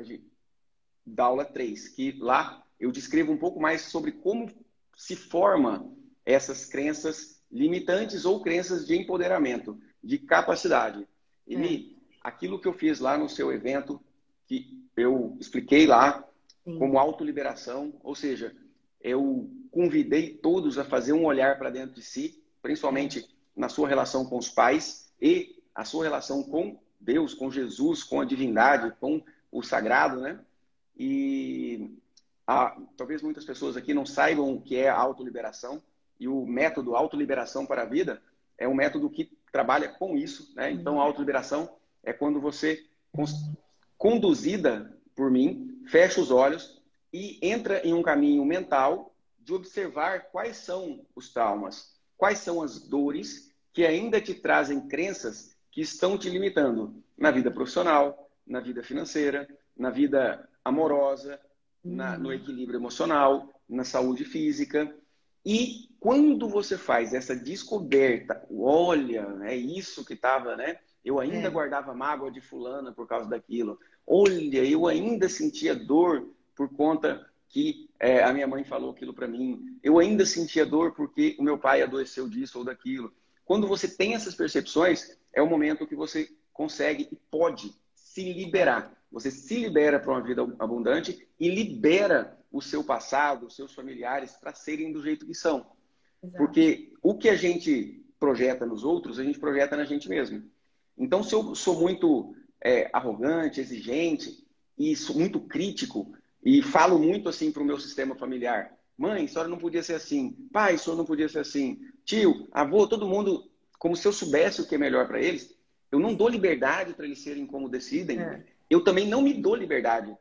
da aula 3, que lá eu descrevo um pouco mais sobre como se forma essas crenças limitantes ou crenças de empoderamento, de capacidade. Eli, aquilo que eu fiz lá no seu evento, que eu expliquei lá como autoliberação, ou seja, eu convidei todos a fazer um olhar para dentro de si, principalmente na sua relação com os pais e a sua relação com Deus, com Jesus, com a divindade, com o sagrado, né? E talvez muitas pessoas aqui não saibam o que é a autoliberação, e o método Autoliberação para a Vida é um método que trabalha com isso, né? Então, a autoliberação é quando você, conduzida por mim, fecha os olhos e entra em um caminho mental de observar quais são os traumas, quais são as dores que ainda te trazem crenças que estão te limitando na vida profissional, na vida financeira, na vida amorosa, no equilíbrio emocional, na saúde física. E quando você faz essa descoberta, olha, é isso que estava, né? Eu ainda guardava mágoa de fulana por causa daquilo. Olha, eu ainda sentia dor por conta que a minha mãe falou aquilo para mim. Eu ainda sentia dor porque o meu pai adoeceu disso ou daquilo. Quando você tem essas percepções, é o momento que você consegue e pode se liberar. Você se libera para uma vida abundante e libera o seu passado, os seus familiares para serem do jeito que são. Exato. Porque o que a gente projeta nos outros, a gente projeta na gente mesmo. Então, se eu sou muito arrogante, exigente e sou muito crítico e falo muito assim para o meu sistema familiar, mãe, a senhora não podia ser assim, pai, a senhora não podia ser assim, tio, avô, todo mundo, como se eu soubesse o que é melhor para eles, eu não dou liberdade para eles serem como decidem, eu também não me dou liberdade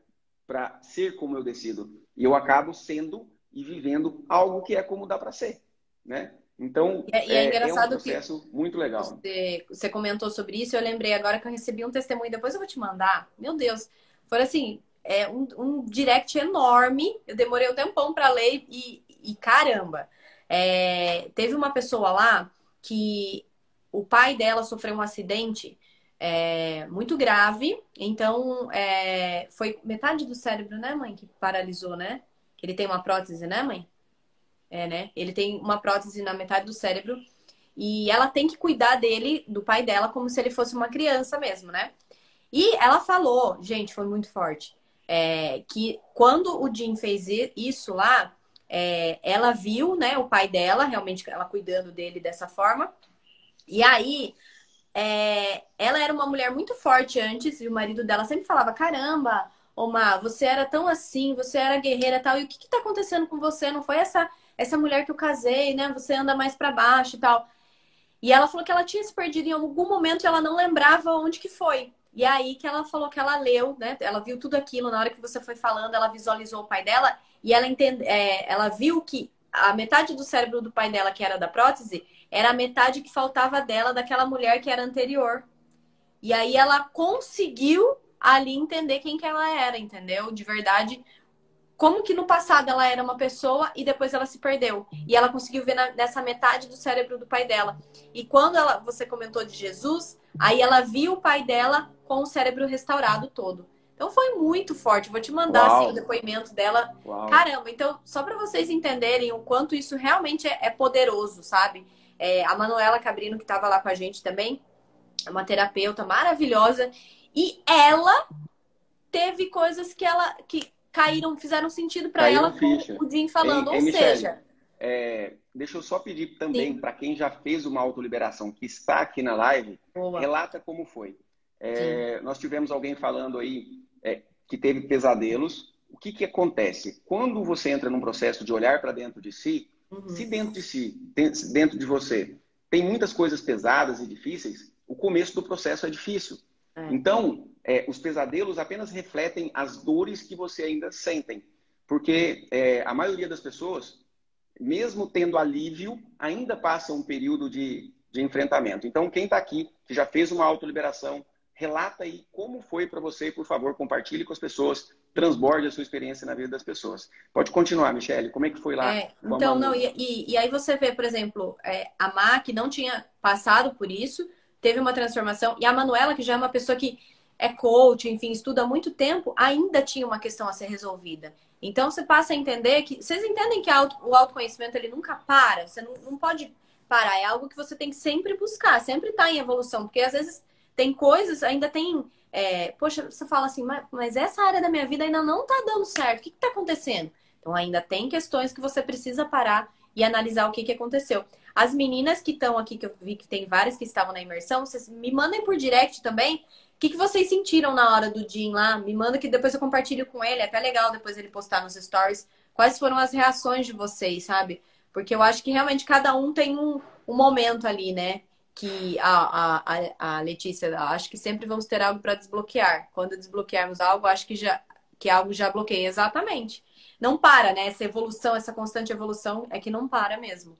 para ser como eu decido. E eu acabo sendo e vivendo algo que é como dá para ser, né? Então, é engraçado um processo muito legal. Você comentou sobre isso, eu lembrei agora que eu recebi um testemunho, depois eu vou te mandar. Meu Deus, foi assim, um direct enorme, eu demorei um tempão para ler e caramba. Teve uma pessoa lá que o pai dela sofreu um acidente muito grave, então foi metade do cérebro, né, mãe, que paralisou, né? Que ele tem uma prótese, né, mãe? Né? Ele tem uma prótese na metade do cérebro e ela tem que cuidar dele, do pai dela, como se ele fosse uma criança mesmo, né? E ela falou, gente, foi muito forte, que quando o Jim fez isso lá, ela viu, né, o pai dela, realmente ela cuidando dele dessa forma, e aí ela era uma mulher muito forte antes e o marido dela sempre falava, caramba, Omar, você era tão assim, você era guerreira e tal, e o que tá acontecendo com você? Não foi essa mulher que eu casei, né? Você anda mais pra baixo e tal. E ela falou que ela tinha se perdido em algum momento e ela não lembrava onde que foi. E aí que ela falou que ela leu, né? Ela viu tudo aquilo, na hora que você foi falando, ela visualizou o pai dela e ela viu que a metade do cérebro do pai dela, que era da prótese, era a metade que faltava dela, daquela mulher que era anterior. E aí ela conseguiu ali entender quem que ela era, entendeu? De verdade, como que no passado ela era uma pessoa e depois ela se perdeu. E ela conseguiu ver nessa metade do cérebro do pai dela. E quando você comentou de Jesus, aí ela viu o pai dela com o cérebro restaurado todo. Então foi muito forte. Vou te mandar assim, o depoimento dela. Uau. Caramba, então só para vocês entenderem o quanto isso realmente é poderoso, sabe? A Manuela Cabrino, que estava lá com a gente também, é uma terapeuta maravilhosa. E ela teve coisas que caíram, fizeram sentido para Caíram ela, com ficha. o Jim falando. Ou Michele, seja, deixa eu só pedir também sim, para quem já fez uma autoliberação, que está aqui na live, boa, relata como foi. sim. Nós tivemos alguém falando aí que teve pesadelos. O que acontece? Quando você entra num processo de olhar para dentro de si, se dentro de si, dentro de você, tem muitas coisas pesadas e difíceis, o começo do processo é difícil. Então, os pesadelos apenas refletem as dores que você ainda sentem. Porque a maioria das pessoas, mesmo tendo alívio, ainda passa um período de enfrentamento. Então, quem está aqui, que já fez uma autoliberação, relata aí como foi para você, por favor, compartilhe com as pessoas, transborde a sua experiência na vida das pessoas. Pode continuar, Michele, como é que foi lá com a Então, Manu? não, e aí você vê, por exemplo, a Má, que não tinha passado por isso, teve uma transformação, e a Manuela, que já é uma pessoa que é coach, enfim, estuda há muito tempo, ainda tinha uma questão a ser resolvida. Então, você passa a entender que... Vocês entendem que o autoconhecimento, ele nunca para? Você não pode parar. É algo que você tem que sempre buscar, sempre estar em evolução. Porque, às vezes, tem coisas, ainda tem... poxa, você fala assim, mas essa área da minha vida ainda não está dando certo. O que está acontecendo? Então, ainda tem questões que você precisa parar e analisar o que aconteceu. As meninas que estão aqui, que eu vi que tem várias que estavam na imersão, vocês me mandem por direct também. O que vocês sentiram na hora do Jim lá? Me manda que depois eu compartilho com ele. É até legal depois ele postar nos stories. Quais foram as reações de vocês, sabe? Porque eu acho que realmente cada um tem um momento ali, né? Que a Letícia, acho que sempre vamos ter algo para desbloquear. Quando desbloquearmos algo, acho que algo já bloqueia. Exatamente. Não para, né? Essa evolução, essa constante evolução é que não para mesmo.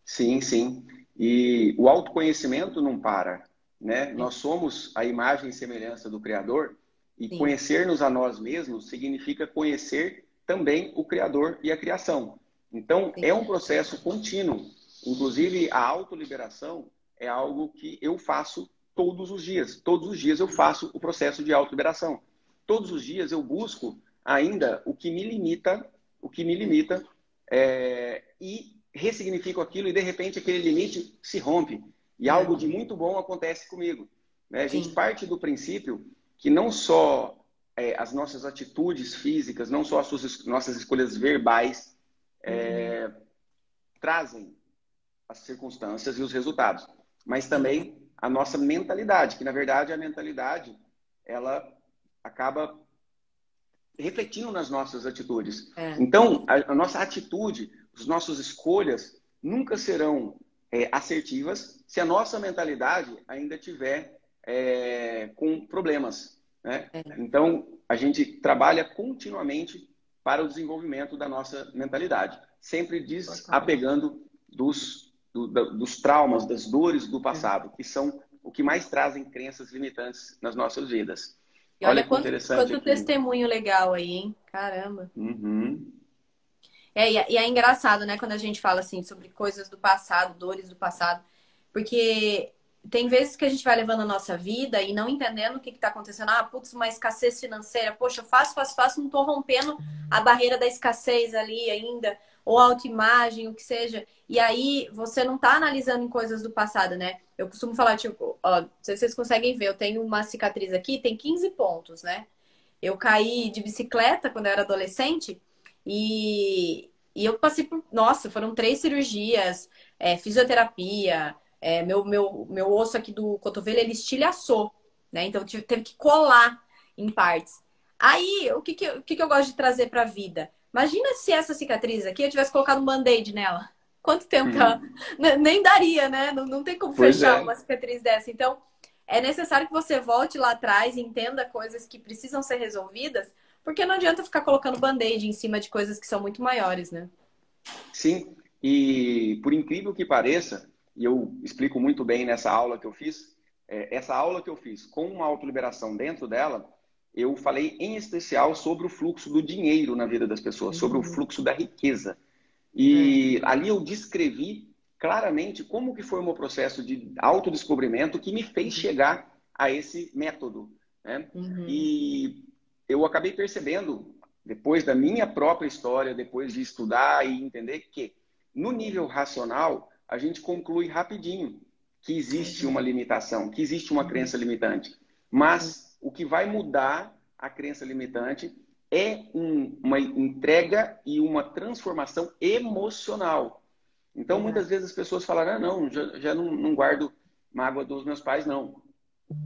Sim, sim. E o autoconhecimento não para, né? Nós somos a imagem e semelhança do Criador e Sim. conhecer-nos a nós mesmos significa conhecer também o Criador e a criação. Então, Sim. é um processo contínuo. Inclusive, a autoliberação é algo que eu faço todos os dias. Todos os dias eu faço o processo de autoliberação. Todos os dias eu busco ainda o que me limita e ressignifico aquilo e de repente aquele limite se rompe e algo de muito bom acontece comigo, né? A gente parte do princípio que não só as nossas atitudes físicas, não só as nossas escolhas verbais trazem as circunstâncias e os resultados, mas também a nossa mentalidade, que na verdade a mentalidade ela acaba refletindo nas nossas atitudes. Então, a nossa atitude, as nossas escolhas nunca serão assertivas se a nossa mentalidade ainda tiver com problemas, né? Então, a gente trabalha continuamente para o desenvolvimento da nossa mentalidade, sempre desapegando dos traumas, das dores do passado, que são o que mais trazem crenças limitantes nas nossas vidas. E olha que interessante quanto aqui. testemunho legal aí, hein? Caramba. Uhum. E é engraçado, né? Quando a gente fala assim sobre coisas do passado, dores do passado. Porque tem vezes que a gente vai levando a nossa vida e não entendendo o que está acontecendo. Ah, putz, uma escassez financeira. Poxa, faço, não estou rompendo a barreira da escassez ali ainda. Ou autoimagem, o que seja. E aí, você não está analisando em coisas do passado, né? Eu costumo falar, tipo, ó, não sei se vocês conseguem ver, eu tenho uma cicatriz aqui, tem 15 pontos, né? Eu caí de bicicleta quando eu era adolescente e eu passei por... Nossa, foram 3 cirurgias, fisioterapia, meu osso aqui do cotovelo, ele estilhaçou, né? Então, teve que colar em partes. Aí, o que eu gosto de trazer para a vida? Imagina se essa cicatriz aqui, eu tivesse colocado um band-aid nela. Quanto tempo que ela... Nem daria, né? Não tem como fechar uma cicatriz dessa. Então, é necessário que você volte lá atrás e entenda coisas que precisam ser resolvidas, porque não adianta ficar colocando band-aid em cima de coisas que são muito maiores, né? Sim, e por incrível que pareça, e eu explico muito bem nessa aula que eu fiz, essa aula que eu fiz com uma autoliberação dentro dela, eu falei em especial sobre o fluxo do dinheiro na vida das pessoas, sobre o fluxo da riqueza. E ali eu descrevi claramente como que foi o meu processo de autodescobrimento que me fez chegar a esse método, né? E eu acabei percebendo, depois da minha própria história, depois de estudar e entender que, no nível racional, a gente conclui rapidinho que existe uma limitação, que existe uma crença limitante. Mas o que vai mudar a crença limitante é uma entrega e uma transformação emocional. Então, muitas vezes as pessoas falam, ah, não, já não guardo mágoa dos meus pais, não.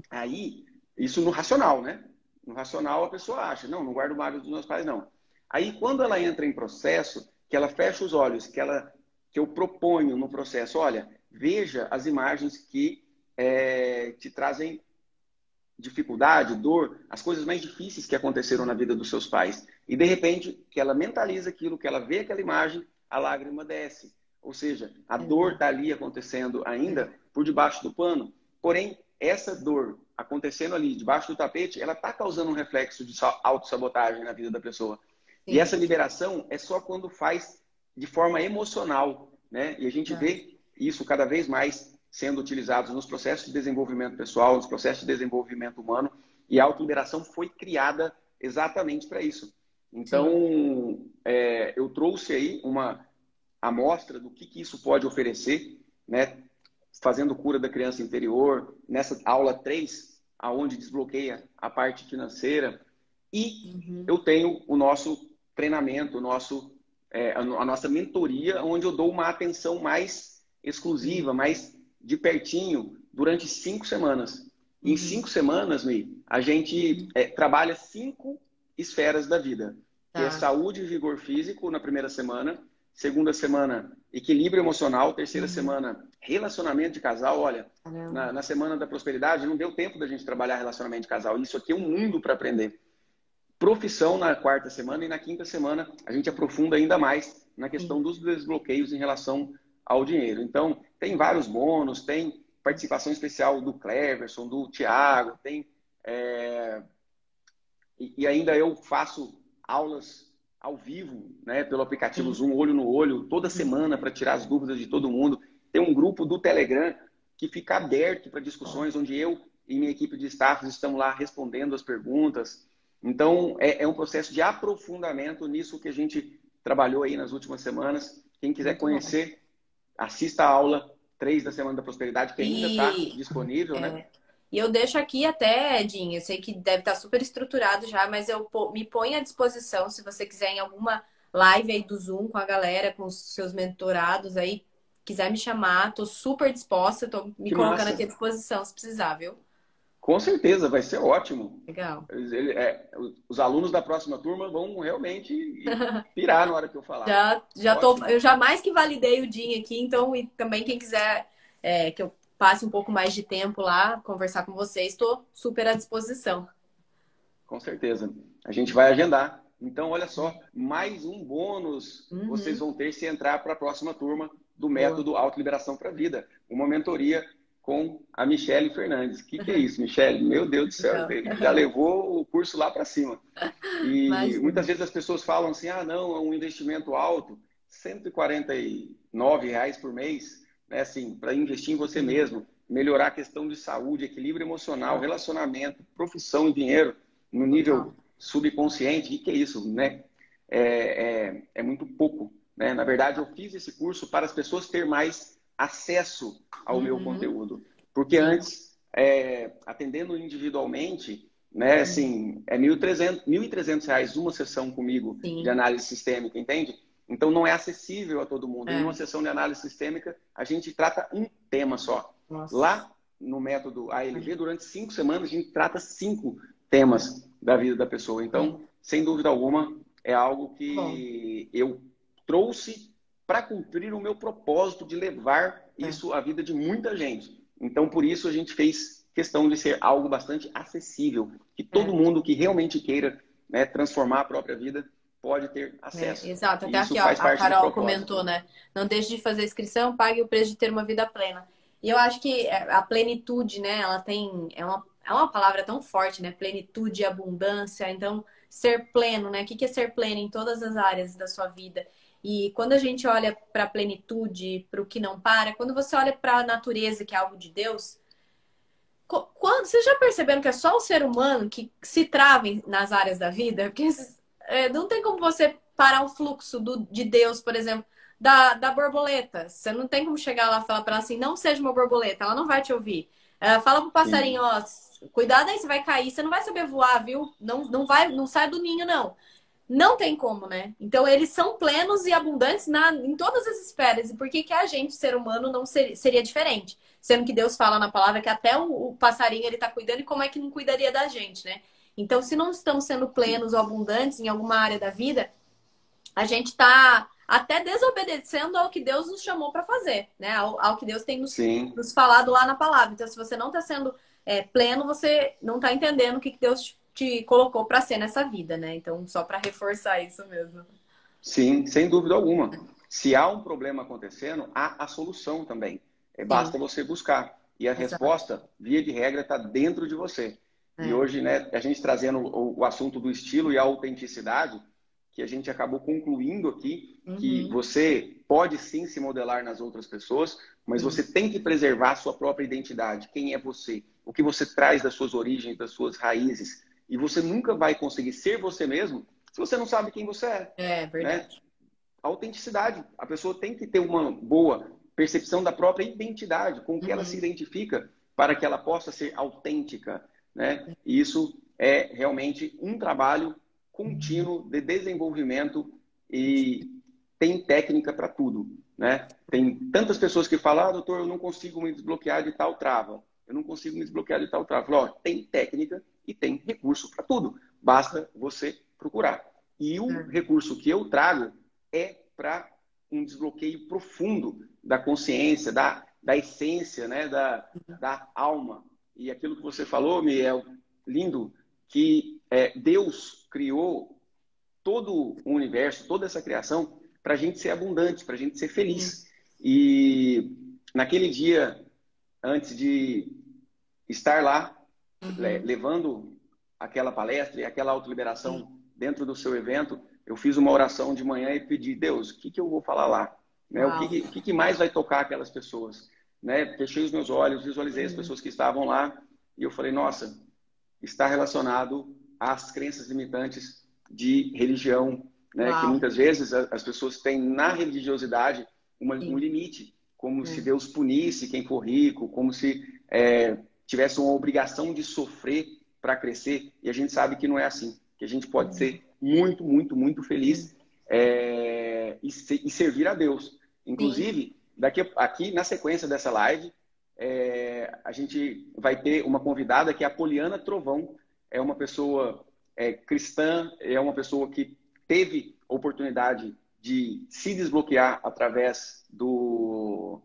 Aí, isso no racional, né? No racional, a pessoa acha, não guardo mágoa dos meus pais, não. Aí, quando ela entra em processo, que ela fecha os olhos, que eu proponho no processo, olha, veja as imagens que te trazem dificuldade, dor, as coisas mais difíceis que aconteceram na vida dos seus pais. E, de repente, que ela mentaliza aquilo, que ela vê aquela imagem, a lágrima desce. Ou seja, a dor está ali acontecendo ainda por debaixo do pano. Porém, essa dor acontecendo ali debaixo do tapete, ela está causando um reflexo de autossabotagem na vida da pessoa. Sim. E essa liberação é só quando faz de forma emocional, né? E a gente vê isso cada vez mais sendo utilizados nos processos de desenvolvimento pessoal, nos processos de desenvolvimento humano, e a autoliberação foi criada exatamente para isso. Então, eu trouxe aí uma amostra do que isso pode oferecer, né? Fazendo cura da criança interior, nessa aula 3, aonde desbloqueia a parte financeira, e eu tenho o nosso treinamento, a nossa mentoria, onde eu dou uma atenção mais exclusiva, mais de pertinho, durante 5 semanas. Em 5 semanas, Mi, a gente trabalha 5 esferas da vida. Que é saúde e vigor físico na primeira semana, segunda semana, equilíbrio emocional, terceira semana, relacionamento de casal. Olha, na semana da prosperidade não deu tempo da gente trabalhar relacionamento de casal. Isso aqui é um mundo para aprender. Profissão na 4ª semana, e na 5ª semana a gente aprofunda ainda mais na questão dos desbloqueios em relação ao dinheiro. Então, tem vários bônus, tem participação especial do Cleverson, do Thiago, tem... E ainda eu faço aulas ao vivo, né, pelo aplicativo Zoom, olho no olho, toda semana, para tirar as dúvidas de todo mundo. Tem um grupo do Telegram que fica aberto para discussões, onde eu e minha equipe de staff estamos lá respondendo as perguntas. Então, é um processo de aprofundamento nisso que a gente trabalhou aí nas últimas semanas. Quem quiser conhecer, assista a aula 3 da Semana da Prosperidade, que ainda está disponível, né? E eu deixo aqui até, Edinho, eu sei que deve estar super estruturado já, mas eu me ponho à disposição, se você quiser, em alguma live aí do Zoom com a galera, com os seus mentorados aí, quiser me chamar, tô super disposta, tô me colocando aqui à disposição, se precisar, viu? Com certeza, vai ser ótimo. Legal. Os alunos da próxima turma vão realmente pirar na hora que eu falar. Eu já mais que validei o Dinho aqui, então, e também quem quiser que eu passe um pouco mais de tempo lá, conversar com vocês, estou super à disposição. Com certeza. A gente vai agendar. Então, olha só, mais um bônus vocês vão ter se entrar para a próxima turma do método Autoliberação para a Vida. Uma mentoria com a Michele Fernandes. O que é isso, Michele? Meu Deus do céu, ele já levou o curso lá para cima. E muitas vezes as pessoas falam assim, ah, não, é um investimento alto, R$149 por mês, né, assim, para investir em você mesmo, melhorar a questão de saúde, equilíbrio emocional, relacionamento, profissão e dinheiro no nível subconsciente. O que é isso, né? É muito pouco, né? Na verdade, eu fiz esse curso para as pessoas terem mais acesso ao meu conteúdo. Porque antes, atendendo individualmente, né, assim, é R$1.300 uma sessão comigo de análise sistêmica, entende? Então, não é acessível a todo mundo. Em uma sessão de análise sistêmica, a gente trata um tema só. Nossa. Lá, no método ALV, durante 5 semanas, a gente trata 5 temas da vida da pessoa. Então, sem dúvida alguma, é algo que eu trouxe para cumprir o meu propósito de levar isso à vida de muita gente. Então, por isso, a gente fez questão de ser algo bastante acessível, que todo mundo que realmente queira, né, transformar a própria vida pode ter acesso. Exato, até aqui ó, a Carol comentou, né? Não deixe de fazer a inscrição, pague o preço de ter uma vida plena. E eu acho que a plenitude, né, ela tem... É uma palavra tão forte, né? Plenitude e abundância. Então, ser pleno, né? O que é ser pleno em todas as áreas da sua vida? E quando a gente olha para a plenitude, para o que não para, quando você olha para a natureza, que é algo de Deus, vocês já perceberam que é só o ser humano que se trava nas áreas da vida? Porque não tem como você parar o fluxo de Deus, por exemplo, da borboleta. Você não tem como chegar lá e falar para ela assim, não seja uma borboleta, ela não vai te ouvir. Fala pro passarinho, ó, cuidado aí, você vai cair, você não vai saber voar, viu? Não sai do ninho, não. Não tem como, né? Então, eles são plenos e abundantes em todas as esferas. E por que que a gente, ser humano, não seria diferente? Sendo que Deus fala na palavra que até o passarinho ele tá cuidando, e como é que não cuidaria da gente, né? Então, se não estamos sendo plenos ou abundantes em alguma área da vida, a gente está até desobedecendo ao que Deus nos chamou para fazer, né? Ao que Deus tem Sim. nos falado lá na palavra. Então, se você não está sendo pleno, você não está entendendo o que Deus te colocou para ser nessa vida, né? Então, só para reforçar isso mesmo. Sim, sem dúvida alguma. Se há um problema acontecendo, há a solução também. Basta você buscar. E a resposta, via de regra, está dentro de você. E hoje, né, a gente trazendo o assunto do estilo e a autenticidade, que a gente acabou concluindo aqui, que você pode sim se modelar nas outras pessoas, mas você tem que preservar a sua própria identidade. Quem é você? O que você traz das suas origens, das suas raízes. E você nunca vai conseguir ser você mesmo se você não sabe quem você é. É verdade. Né? Autenticidade. A pessoa tem que ter uma boa percepção da própria identidade, com o que ela se identifica, para que ela possa ser autêntica. Né? E isso é realmente um trabalho contínuo de desenvolvimento e tem técnica para tudo. Né? Tem tantas pessoas que falam, doutor, eu não consigo me desbloquear de tal trava. Eu não consigo me desbloquear de tal trava. Falo, tem técnica e tem recurso para tudo. Basta você procurar. E o recurso que eu trago é para um desbloqueio profundo da consciência, da essência, né? da alma. E aquilo que você falou, Miel, lindo, que Deus criou todo o universo, toda essa criação, para a gente ser abundante, para a gente ser feliz. E naquele dia, antes de estar lá, levando aquela palestra e aquela autoliberação dentro do seu evento, eu fiz uma oração de manhã e pedi, Deus, o que eu vou falar lá? Né? O que mais vai tocar aquelas pessoas? Né? Fechei os meus olhos, visualizei as pessoas que estavam lá e eu falei, nossa, está relacionado às crenças limitantes de religião, né? Que muitas vezes as pessoas têm na religiosidade um limite, como se Deus punisse quem for rico, como se tivesse uma obrigação de sofrer para crescer, e a gente sabe que não é assim, que a gente pode ser muito, muito, muito feliz e servir a Deus. Inclusive, aqui na sequência dessa live, a gente vai ter uma convidada que é a Poliana Trovão, é uma pessoa cristã, é uma pessoa que teve oportunidade de se desbloquear através do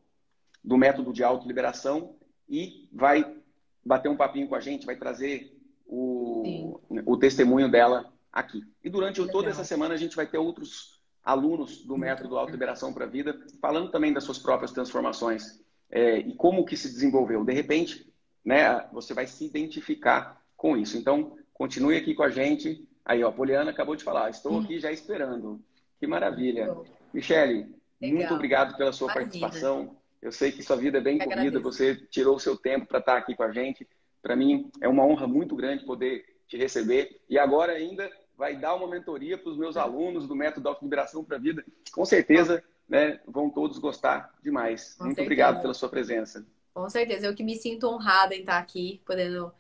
método de autoliberação e vai bater um papinho com a gente, vai trazer o testemunho dela aqui. E durante toda essa semana a gente vai ter outros alunos do método Autoliberação para a Vida falando também das suas próprias transformações e como que se desenvolveu. De repente, né, você vai se identificar com isso. Então, continue aqui com a gente. Aí, ó, a Poliana acabou de falar, estou aqui já esperando. Que maravilha. Michele, muito obrigado pela sua participação. Eu sei que sua vida é bem corrida, você tirou o seu tempo para estar aqui com a gente. Para mim, é uma honra muito grande poder te receber. E agora ainda vai dar uma mentoria para os meus alunos do Método Autoliberação para a Vida. Com certeza, né, vão todos gostar demais. Muito obrigado pela sua presença. Com certeza. Eu que me sinto honrada em estar aqui, podendo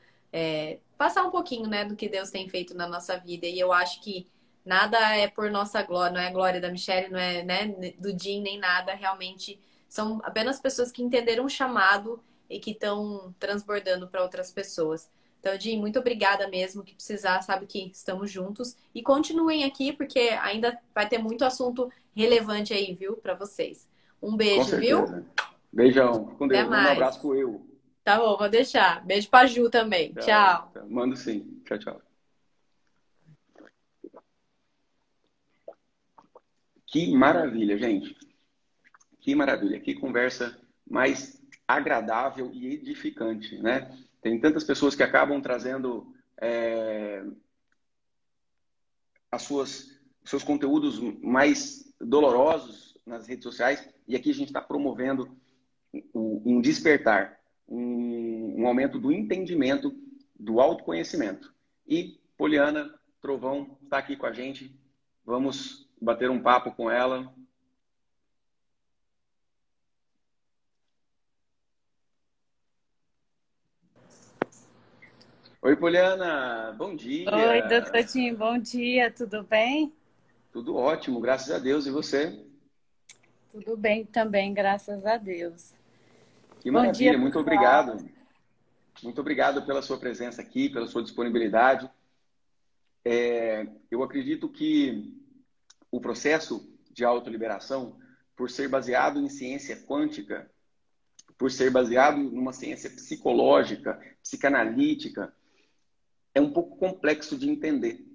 passar um pouquinho, né, do que Deus tem feito na nossa vida. E eu acho que nada é por nossa glória, não é a glória da Michele, não é, né, do Jim, nem nada. Realmente são apenas pessoas que entenderam o chamado e que estão transbordando para outras pessoas. Então, Jim, muito obrigada mesmo. Que precisar, sabe que estamos juntos. E continuem aqui, porque ainda vai ter muito assunto relevante aí, viu, para vocês. Um beijo, viu? Beijão. Com Deus. Até mais. Um abraço pro eu. Tá bom, vou deixar. Beijo pra Ju também. Tchau. Mando sim. Tchau, tchau. Que maravilha, gente. Que maravilha. Que conversa mais agradável e edificante, né? Tem tantas pessoas que acabam trazendo os seus conteúdos mais dolorosos nas redes sociais e aqui a gente está promovendo um despertar, um aumento do entendimento, do autoconhecimento. E Poliana Trovão está aqui com a gente. Vamos bater um papo com ela. Oi, Poliana, bom Oi, dia. doutor Tim, bom dia, tudo bem? Tudo ótimo, graças a Deus. E você? Tudo bem também, graças a Deus. Que Bom dia, maravilha, muito pessoal. obrigado. Muito obrigado pela sua presença aqui, pela sua disponibilidade. Eu acredito que o processo de autoliberação, por ser baseado em ciência quântica, por ser baseado numa ciência psicológica, psicanalítica, é um pouco complexo de entender.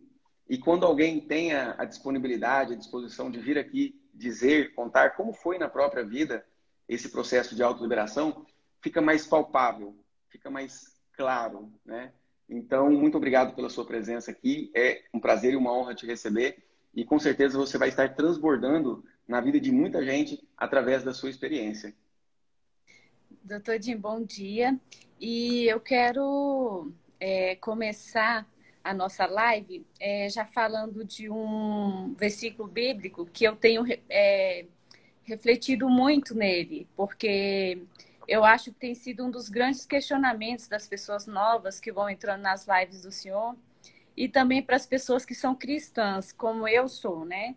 E quando alguém tem a disponibilidade, a disposição de vir aqui dizer, contar como foi na própria vida esse processo de autoliberação, fica mais palpável, fica mais claro, né? Então, muito obrigado pela sua presença aqui. É um prazer e uma honra te receber. E com certeza você vai estar transbordando na vida de muita gente através da sua experiência. Doutor Tim, bom dia. E eu quero começar a nossa live já falando de um versículo bíblico que eu tenho refletido muito nele, porque eu acho que tem sido um dos grandes questionamentos das pessoas novas que vão entrando nas lives do Senhor e também para as pessoas que são cristãs, como eu sou, né?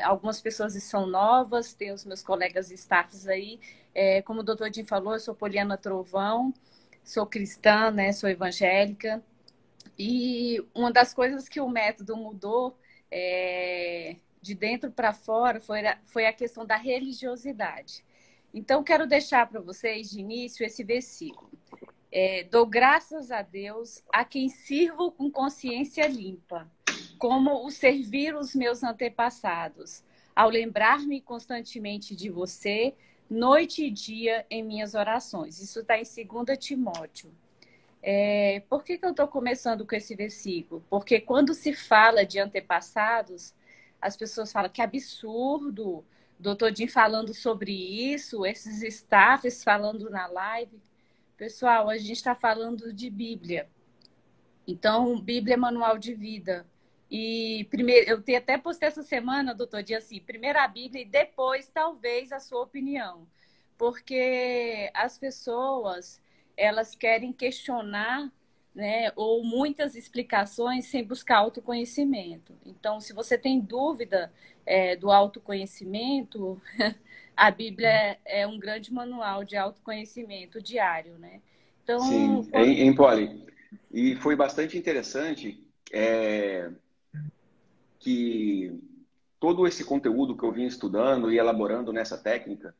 Algumas pessoas são novas, tem os meus colegas staffs aí. Como o doutor Jim falou, eu sou Poliana Trovão, sou cristã, né? Sou evangélica. E uma das coisas que o método mudou de dentro para fora foi a questão da religiosidade. Então, quero deixar para vocês, de início, esse versículo. Dou graças a Deus a quem sirvo com consciência limpa, como o servir os meus antepassados, ao lembrar-me constantemente de você, noite e dia em minhas orações. Isso está em 2 Timóteo. Por que eu estou começando com esse versículo? Porque quando se fala de antepassados, as pessoas falam que absurdo, doutor Jim falando sobre isso, esses staffs falando na live. Pessoal, a gente está falando de Bíblia. Então, Bíblia é manual de vida. E primeiro, eu até postei essa semana, doutor Dia, assim, primeiro a Bíblia e depois, talvez, a sua opinião. Porque as pessoas, elas querem questionar, né, ou muitas explicações sem buscar autoconhecimento. Então, se você tem dúvida do autoconhecimento, a Bíblia é um grande manual de autoconhecimento diário, né? Então, Sim, em Poli. E foi bastante interessante que todo esse conteúdo que eu vim estudando e elaborando nessa técnica,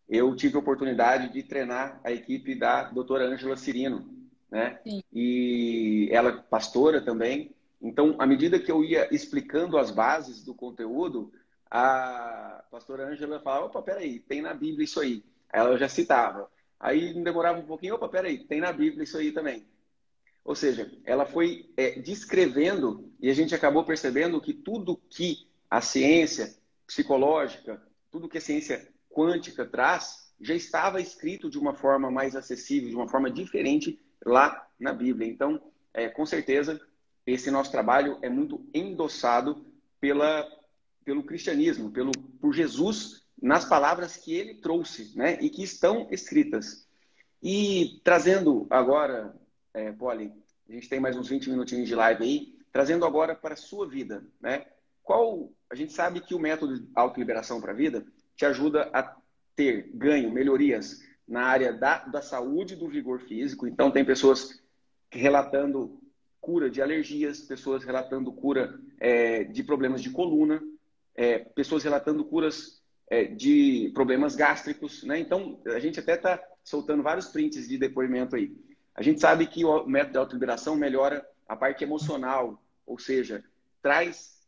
eu tive a oportunidade de treinar a equipe da doutora Ângela Cirino, né? sim. E ela é pastora também. Então, à medida que eu ia explicando as bases do conteúdo, a pastora Ângela falava, opa, peraí, tem na Bíblia isso aí. Aí ela já citava. Aí não demorava um pouquinho, opa, peraí, tem na Bíblia isso aí também. Ou seja, ela foi descrevendo e a gente acabou percebendo que tudo que a ciência psicológica, tudo que a ciência quântica traz, já estava escrito de uma forma mais acessível, de uma forma diferente lá na Bíblia. Então, com certeza, esse nosso trabalho é muito endossado pelo cristianismo, por Jesus, nas palavras que ele trouxe, né? E que estão escritas. E trazendo agora, Polly, a gente tem mais uns 20 minutinhos de live aí, trazendo agora para a sua vida, né? A gente sabe que o método de autoliberação para a vida te ajuda a ter ganho, melhorias na área da saúde e do vigor físico. Então, tem pessoas relatando cura de alergias, pessoas relatando cura de problemas de coluna, pessoas relatando curas de problemas gástricos, né? Então, a gente até está soltando vários prints de depoimento aí. A gente sabe que o método de autoliberação melhora a parte emocional, ou seja, traz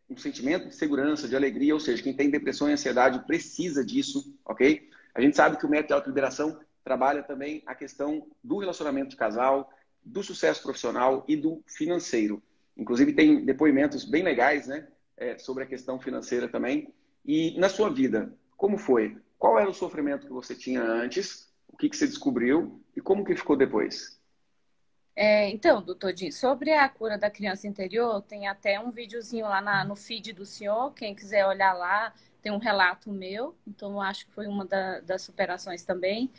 um sentimento de segurança, de alegria, ou seja, quem tem depressão e ansiedade precisa disso, ok? A gente sabe que o método de autoliberação trabalha também a questão do relacionamento de casal, do sucesso profissional e do financeiro. Inclusive, tem depoimentos bem legais, né, sobre a questão financeira também. E na sua vida, como foi? Qual era o sofrimento que você tinha antes? O que você descobriu? E como que ficou depois? Então, doutor Jim, sobre a cura da criança interior, tem até um videozinho lá no feed do senhor, quem quiser olhar lá, tem um relato meu, então eu acho que foi uma das superações também.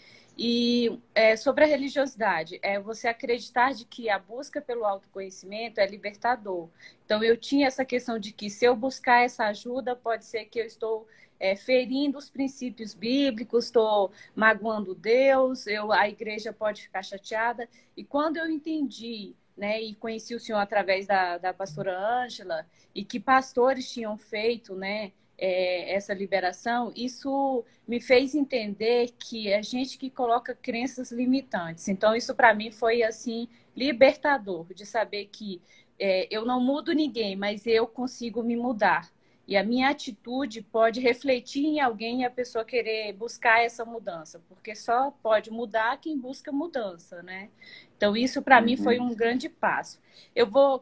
E sobre a religiosidade, é você acreditar de que a busca pelo autoconhecimento é libertador. Então eu tinha essa questão de que se eu buscar essa ajuda, pode ser que eu estou ferindo os princípios bíblicos, estou magoando Deus, a igreja pode ficar chateada. E quando eu entendi, né, e conheci o senhor através da pastora Ângela, e que pastores tinham feito, né, essa liberação, isso me fez entender que a gente que coloca crenças limitantes. Então, isso para mim foi assim libertador, de saber que eu não mudo ninguém, mas eu consigo me mudar. E a minha atitude pode refletir em alguém e a pessoa querer buscar essa mudança, porque só pode mudar quem busca mudança, né? Então, isso para mim foi um grande passo.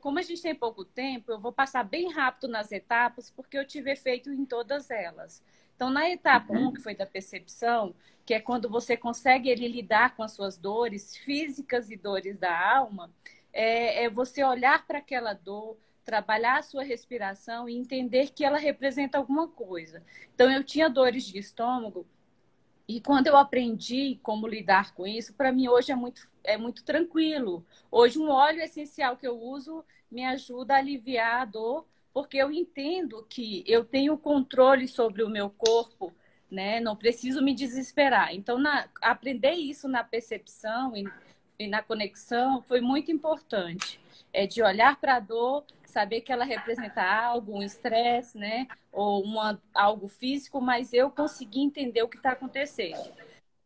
Como a gente tem pouco tempo, eu vou passar bem rápido nas etapas, porque eu tive efeito em todas elas. Então, na etapa 1, que foi da percepção, que é quando você consegue lidar com as suas dores físicas e dores da alma, é você olhar para aquela dor, trabalhar a sua respiração e entender que ela representa alguma coisa. Então, eu tinha dores de estômago e quando eu aprendi como lidar com isso, para mim hoje é muito tranquilo. Hoje, um óleo essencial que eu uso me ajuda a aliviar a dor, porque eu entendo que eu tenho controle sobre o meu corpo, né? Não preciso me desesperar. Então, aprender isso na percepção e na conexão foi muito importante. De olhar para a dor, saber que ela representa algo, um estresse, né? Ou algo físico, mas eu consegui entender o que está acontecendo.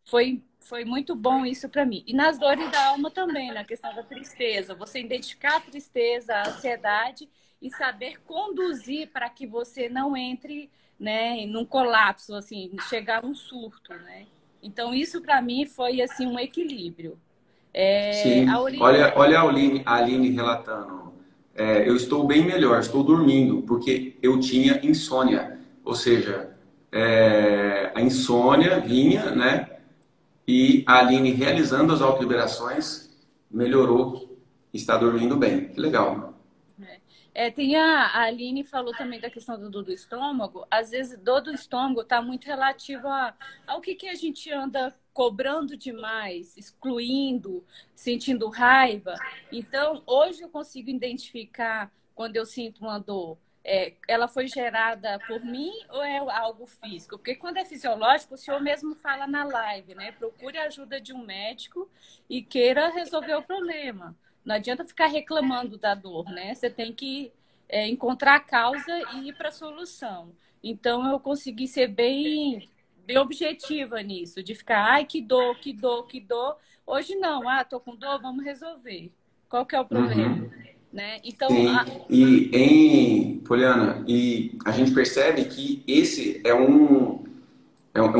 Foi muito bom isso para mim. E nas dores da alma também, na questão da tristeza. Você identificar a tristeza, a ansiedade e saber conduzir para que você não entre, né, num colapso, assim, chegar a um surto, né? Então, isso para mim foi assim um equilíbrio. Sim, olha a Aline relatando. Eu estou bem melhor, estou dormindo, porque eu tinha insônia. Ou seja, a insônia vinha, né? E a Aline realizando as autoliberações melhorou, está dormindo bem. Que legal. Tem a Aline falou também da questão do dor do estômago. Às vezes, dor do estômago está muito relativo ao que a gente anda cobrando demais, excluindo, sentindo raiva. Então, hoje eu consigo identificar quando eu sinto uma dor. Ela foi gerada por mim ou é algo físico? Porque quando é fisiológico, o senhor mesmo fala na live, né? Procure a ajuda de um médico e queira resolver o problema. Não adianta ficar reclamando da dor, né? Você tem que encontrar a causa e ir para a solução. Então, eu consegui ser bem objetiva nisso, de ficar, ai, que dor, que dor, que dor. Hoje não, tô com dor, vamos resolver. Qual que é o problema? Né? Então, sim. Poliana, e a gente percebe que esse é um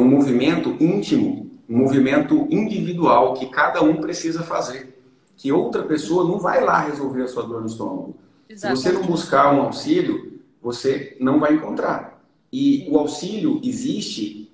movimento íntimo, um movimento individual que cada um precisa fazer. Que outra pessoa não vai lá resolver a sua dor no estômago. Exatamente. Se você não buscar um auxílio, você não vai encontrar. E o auxílio existe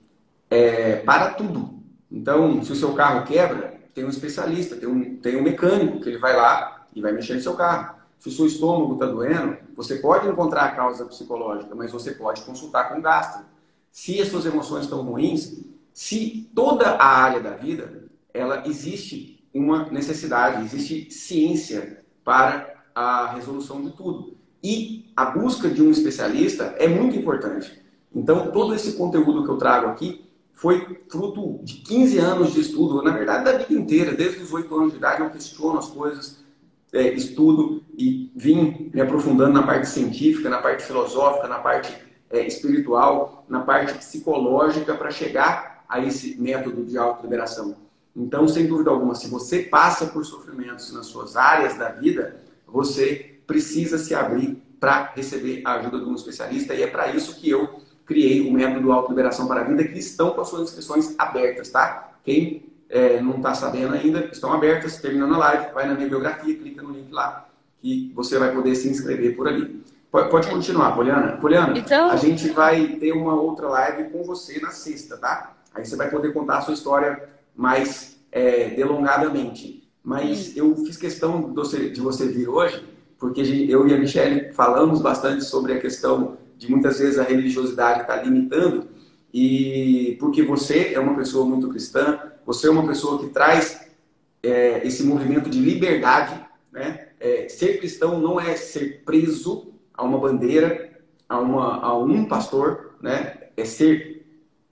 para tudo. Então, se o seu carro quebra, tem um especialista, tem um mecânico que ele vai lá e vai mexer no seu carro. Se o seu estômago está doendo, você pode encontrar a causa psicológica, mas você pode consultar com o gastro. Se as suas emoções estão ruins, se toda a área da vida, ela existe uma necessidade, existe ciência para a resolução de tudo. E a busca de um especialista é muito importante. Então, todo esse conteúdo que eu trago aqui foi fruto de 15 anos de estudo, na verdade, da vida inteira, desde os 8 anos de idade, eu questiono as coisas, estudo e vim me aprofundando na parte científica, na parte filosófica, na parte espiritual, na parte psicológica, para chegar a esse método de autoliberação. Então, sem dúvida alguma, se você passa por sofrimentos nas suas áreas da vida, você precisa se abrir para receber a ajuda de um especialista, e é para isso que eu criei o método Autoliberação para a Vida, que estão com as suas inscrições abertas, tá? Quem não está sabendo ainda, estão abertas, terminando a live, vai na minha biografia, clica no link lá, que você vai poder se inscrever por ali. Pode continuar, Poliana. Poliana, então, a gente vai ter uma outra live com você na sexta, tá? Aí você vai poder contar a sua história mais delongadamente. Mas eu fiz questão de você vir hoje, porque eu e a Michelle falamos bastante sobre a questão de muitas vezes a religiosidade está limitando, e porque você é uma pessoa muito cristã, você é uma pessoa que traz esse movimento de liberdade, né? Ser cristão não é ser preso a uma bandeira, a um pastor, né? É ser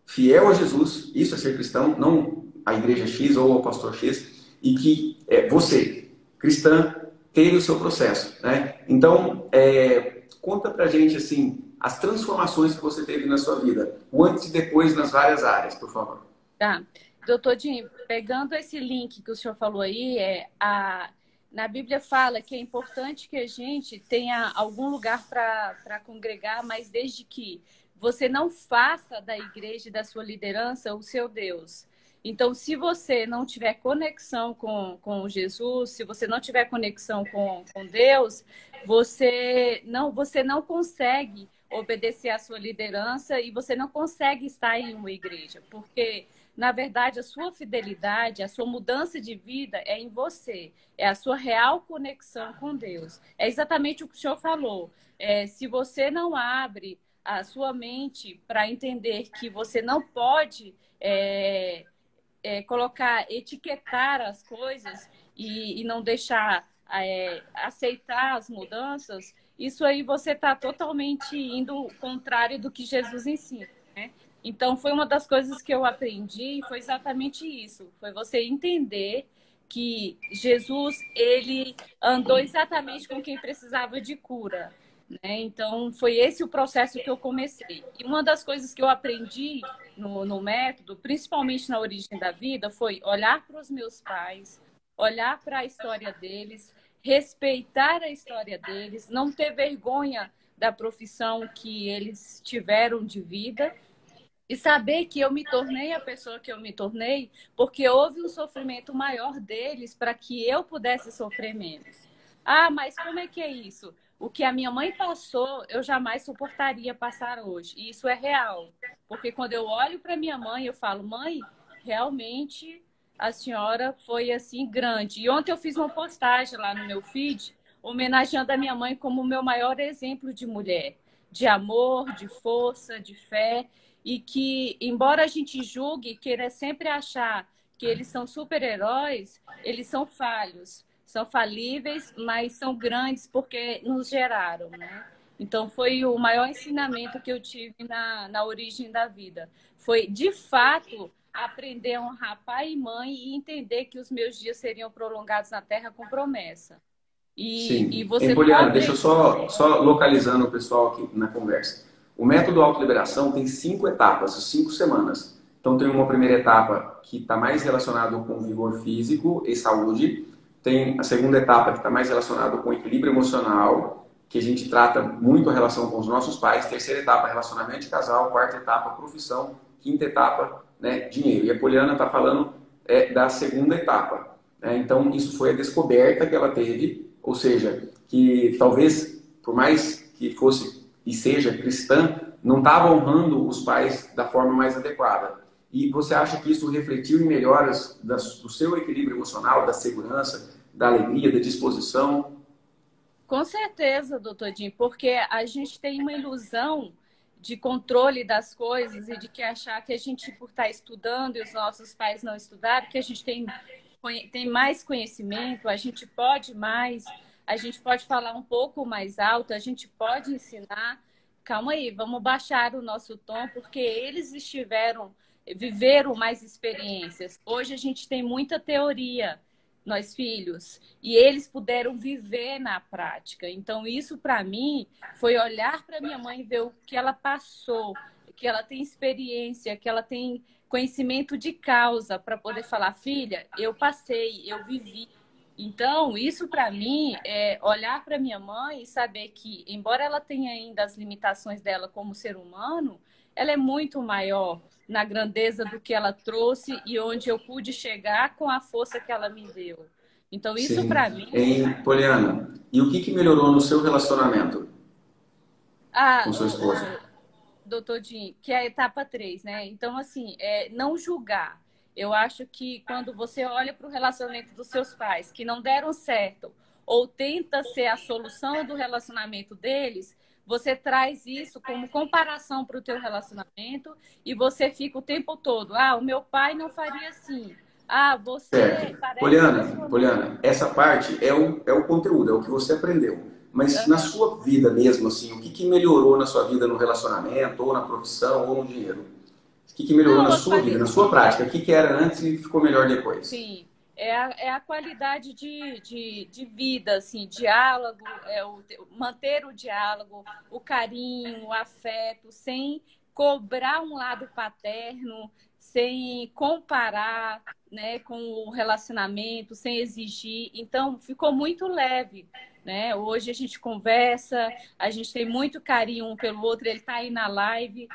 fiel a Jesus, isso é ser cristão, não a igreja X ou ao pastor X, e que você, cristã, teve o seu processo, né? Então, conta pra gente, assim, as transformações que você teve na sua vida, o antes e depois nas várias áreas, por favor. Tá. Doutor Jim, pegando esse link que o senhor falou aí, na Bíblia fala que é importante que a gente tenha algum lugar para congregar, mas desde que você não faça da igreja e da sua liderança o seu Deus. Então, se você não tiver conexão com Jesus, se você não tiver conexão com Deus, você não consegue obedecer à sua liderança e você não consegue estar em uma igreja, porque na verdade, a sua fidelidade, a sua mudança de vida é em você. É a sua real conexão com Deus. É exatamente o que o senhor falou. Se você não abre a sua mente para entender que você não pode etiquetar as coisas e não deixar aceitar as mudanças, isso aí você está totalmente indo contrário do que Jesus ensina, né? Então, foi uma das coisas que eu aprendi, foi exatamente isso. Foi você entender que Jesus, ele andou exatamente com quem precisava de cura, né? Então, foi esse o processo que eu comecei. E uma das coisas que eu aprendi no método, principalmente na origem da vida, foi olhar para os meus pais, olhar para a história deles, respeitar a história deles, não ter vergonha da profissão que eles tiveram de vida, e saber que eu me tornei a pessoa que eu me tornei porque houve um sofrimento maior deles para que eu pudesse sofrer menos. Ah, mas como é que é isso? O que a minha mãe passou, eu jamais suportaria passar hoje. E isso é real. Porque quando eu olho para minha mãe, eu falo, mãe, realmente a senhora foi assim grande. E ontem eu fiz uma postagem lá no meu feed, homenageando a minha mãe como o meu maior exemplo de mulher. De amor, de força, de fé. E que, embora a gente julgue, queira sempre achar que eles são super-heróis, eles são falhos, são falíveis, mas são grandes porque nos geraram, né? Então, foi o maior ensinamento que eu tive na origem da vida. Foi, de fato, aprender a honrar pai e mãe e entender que os meus dias seriam prolongados na Terra com promessa. E Sim. você Poliana, pode... deixa eu só localizando o pessoal aqui na conversa. O método autoliberação tem 5 etapas, 5 semanas. Então tem uma primeira etapa que está mais relacionada com vigor físico e saúde. Tem a segunda etapa que está mais relacionada com equilíbrio emocional, que a gente trata muito a relação com os nossos pais. Terceira etapa, relacionamento de casal. Quarta etapa, profissão. Quinta etapa, né, dinheiro. E a Poliana está falando da segunda etapa. Né? Então isso foi a descoberta que ela teve, ou seja, que talvez, por mais que fosse e seja cristã, não estava honrando os pais da forma mais adequada. E você acha que isso refletiu em melhoras do seu equilíbrio emocional, da segurança, da alegria, da disposição? Com certeza, doutor Jim, porque a gente tem uma ilusão de controle das coisas e de que achar que a gente, por estar estudando e os nossos pais não estudaram, que a gente tem mais conhecimento, a gente pode mais, a gente pode falar um pouco mais alto, a gente pode ensinar. Calma aí, vamos baixar o nosso tom, porque eles viveram mais experiências. Hoje a gente tem muita teoria, nós filhos, e eles puderam viver na prática. Então, isso para mim foi olhar para minha mãe e ver o que ela passou, que ela tem experiência, que ela tem conhecimento de causa para poder falar, filha, eu passei, eu vivi. Então, isso para mim é olhar para minha mãe e saber que, embora ela tenha ainda as limitações dela como ser humano, ela é muito maior na grandeza do que ela trouxe e onde eu pude chegar com a força que ela me deu. Então, isso para mim... Poliana, e o que melhorou no seu relacionamento com sua esposa? Doutor Jim, que é a etapa 3, né? Então, assim, não julgar. Eu acho que quando você olha para o relacionamento dos seus pais, que não deram certo, ou tenta ser a solução do relacionamento deles, você traz isso como comparação para o teu relacionamento e você fica o tempo todo, ah, o meu pai não faria assim. Ah, você Certo. parece com a Poliana, sua mãe. Poliana, essa parte é o conteúdo, é o que você aprendeu. Mas na sua vida mesmo, assim, o que, que melhorou na sua vida no relacionamento, ou na profissão, ou no dinheiro? O que, que melhorou na Não, sua vida, na sua prática? O que, que era antes e ficou melhor depois? sim, é a qualidade de vida, assim, diálogo, manter o diálogo, o carinho, o afeto, sem cobrar um lado paterno, sem comparar, né, com o relacionamento, sem exigir. Então, ficou muito leve, né? Hoje a gente conversa, a gente tem muito carinho um pelo outro, ele está aí na live,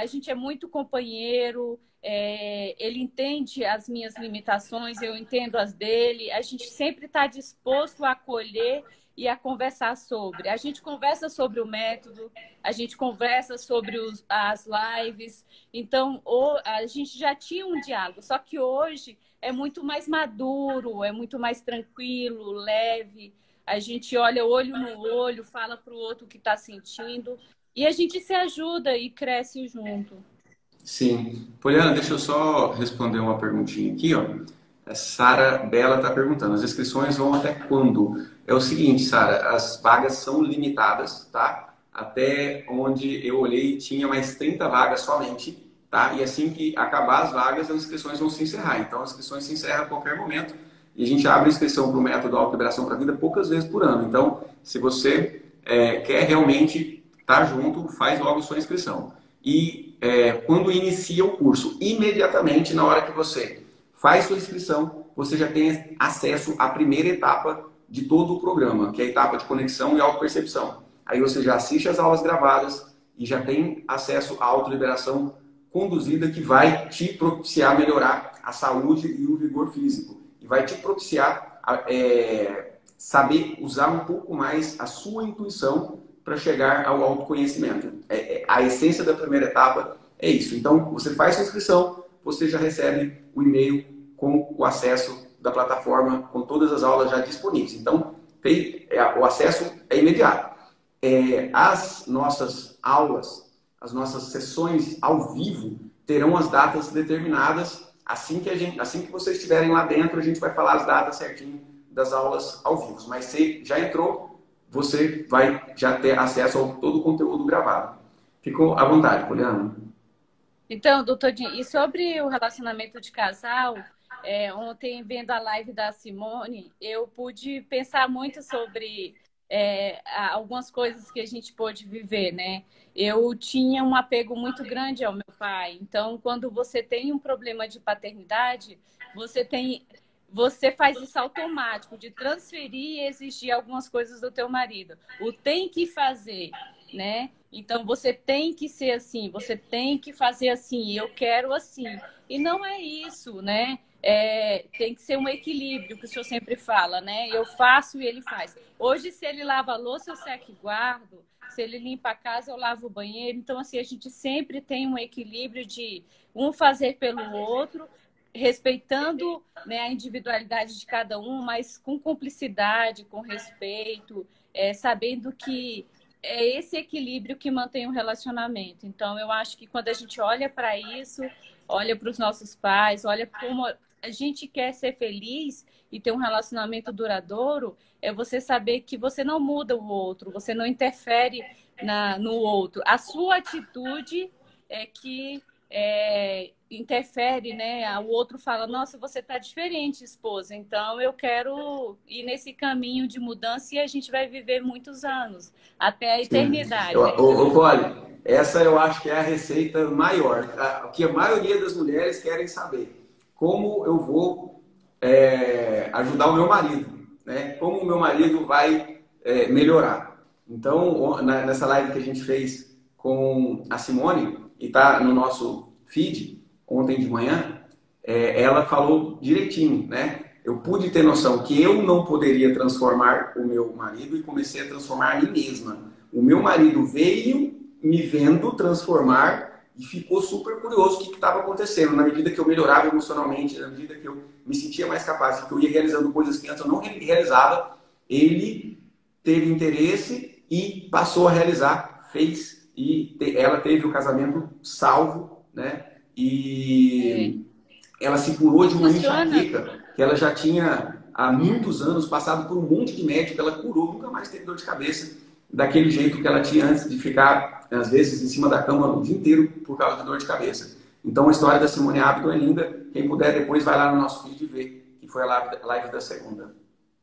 a gente é muito companheiro. Ele entende as minhas limitações, eu entendo as dele. A gente sempre está disposto a acolher e a conversar sobre. A gente conversa sobre o método, a gente conversa sobre as lives. Então, a gente já tinha um diálogo, só que hoje é muito mais maduro, é muito mais tranquilo, leve. A gente olha olho no olho, fala para o outro o que está sentindo e a gente se ajuda e cresce junto. Sim. Poliana, deixa eu só responder uma perguntinha aqui, ó. A Sara Bela está perguntando, as inscrições vão até quando? É o seguinte, Sara, as vagas são limitadas, tá? Até onde eu olhei, tinha mais 30 vagas somente, tá? E assim que acabar as vagas, as inscrições vão se encerrar. Então, as inscrições se encerram a qualquer momento e a gente abre inscrição para o método Auto Liberação para a Vida poucas vezes por ano. Então, se você quer realmente estar junto, faz logo sua inscrição. E quando inicia o curso, imediatamente na hora que você faz sua inscrição, você já tem acesso à primeira etapa de todo o programa, que é a etapa de conexão e autopercepção. Aí você já assiste as aulas gravadas e já tem acesso à autoliberação conduzida, que vai te propiciar melhorar a saúde e o vigor físico. E vai te propiciar saber usar um pouco mais a sua intuição para chegar ao autoconhecimento. A essência da primeira etapa é isso. Então, você faz sua inscrição, você já recebe o e-mail com o acesso da plataforma, com todas as aulas já disponíveis. Então, o acesso é imediato. As nossas aulas, as nossas sessões ao vivo, terão as datas determinadas. Assim que vocês estiverem lá dentro, a gente vai falar as datas certinho das aulas ao vivo. Mas se já entrou, você vai já ter acesso a todo o conteúdo gravado. Ficou à vontade, Poliana. Então, doutor Dinho, e sobre o relacionamento de casal, ontem, vendo a live da Simone, eu pude pensar muito sobre algumas coisas que a gente pôde viver, né? Eu tinha um apego muito grande ao meu pai. Então, quando você tem um problema de paternidade, você faz isso automático, de transferir e exigir algumas coisas do teu marido. O tem que fazer, né? Então, você tem que ser assim, você tem que fazer assim, eu quero assim. E não é isso, né? Tem que ser um equilíbrio, que o senhor sempre fala, né? Eu faço e ele faz. Hoje, se ele lava a louça, eu seco e guardo. Se ele limpa a casa, eu lavo o banheiro. Então, assim, a gente sempre tem um equilíbrio de um fazer pelo outro, respeitando, né, a individualidade de cada um, mas com cumplicidade, com respeito, sabendo que é esse equilíbrio que mantém o relacionamento. Então, eu acho que quando a gente olha para isso, olha para os nossos pais, olha como a gente quer ser feliz e ter um relacionamento duradouro, é você saber que você não muda o outro, você não interfere no outro. A sua atitude é que interfere, né? O outro fala, nossa, você está diferente, esposa, então eu quero ir nesse caminho de mudança e a gente vai viver muitos anos, até a eternidade. Poli, essa eu acho que é a receita maior, o que a maioria das mulheres querem saber. Como eu vou ajudar o meu marido, né? Como o meu marido vai melhorar. Então, nessa live que a gente fez com a Simone, e está no nosso feed, ontem de manhã, ela falou direitinho, né? Eu pude ter noção que eu não poderia transformar o meu marido e comecei a transformar a mim mesma. O meu marido veio me vendo transformar e ficou super curioso o que estava acontecendo. Na medida que eu melhorava emocionalmente, na medida que eu me sentia mais capaz, que eu ia realizando coisas que antes eu não realizava, ele teve interesse e passou a realizar fez e ela teve o casamento salvo, né? E ela se curou de uma enxaqueca que ela já tinha há muitos anos passado por um monte de médico, ela curou, nunca mais teve dor de cabeça daquele jeito que ela tinha antes de ficar, às vezes, em cima da cama o dia inteiro por causa de dor de cabeça. Então, a história da Simone Abdo é linda. Quem puder, depois vai lá no nosso vídeo e vê, que foi a live da segunda.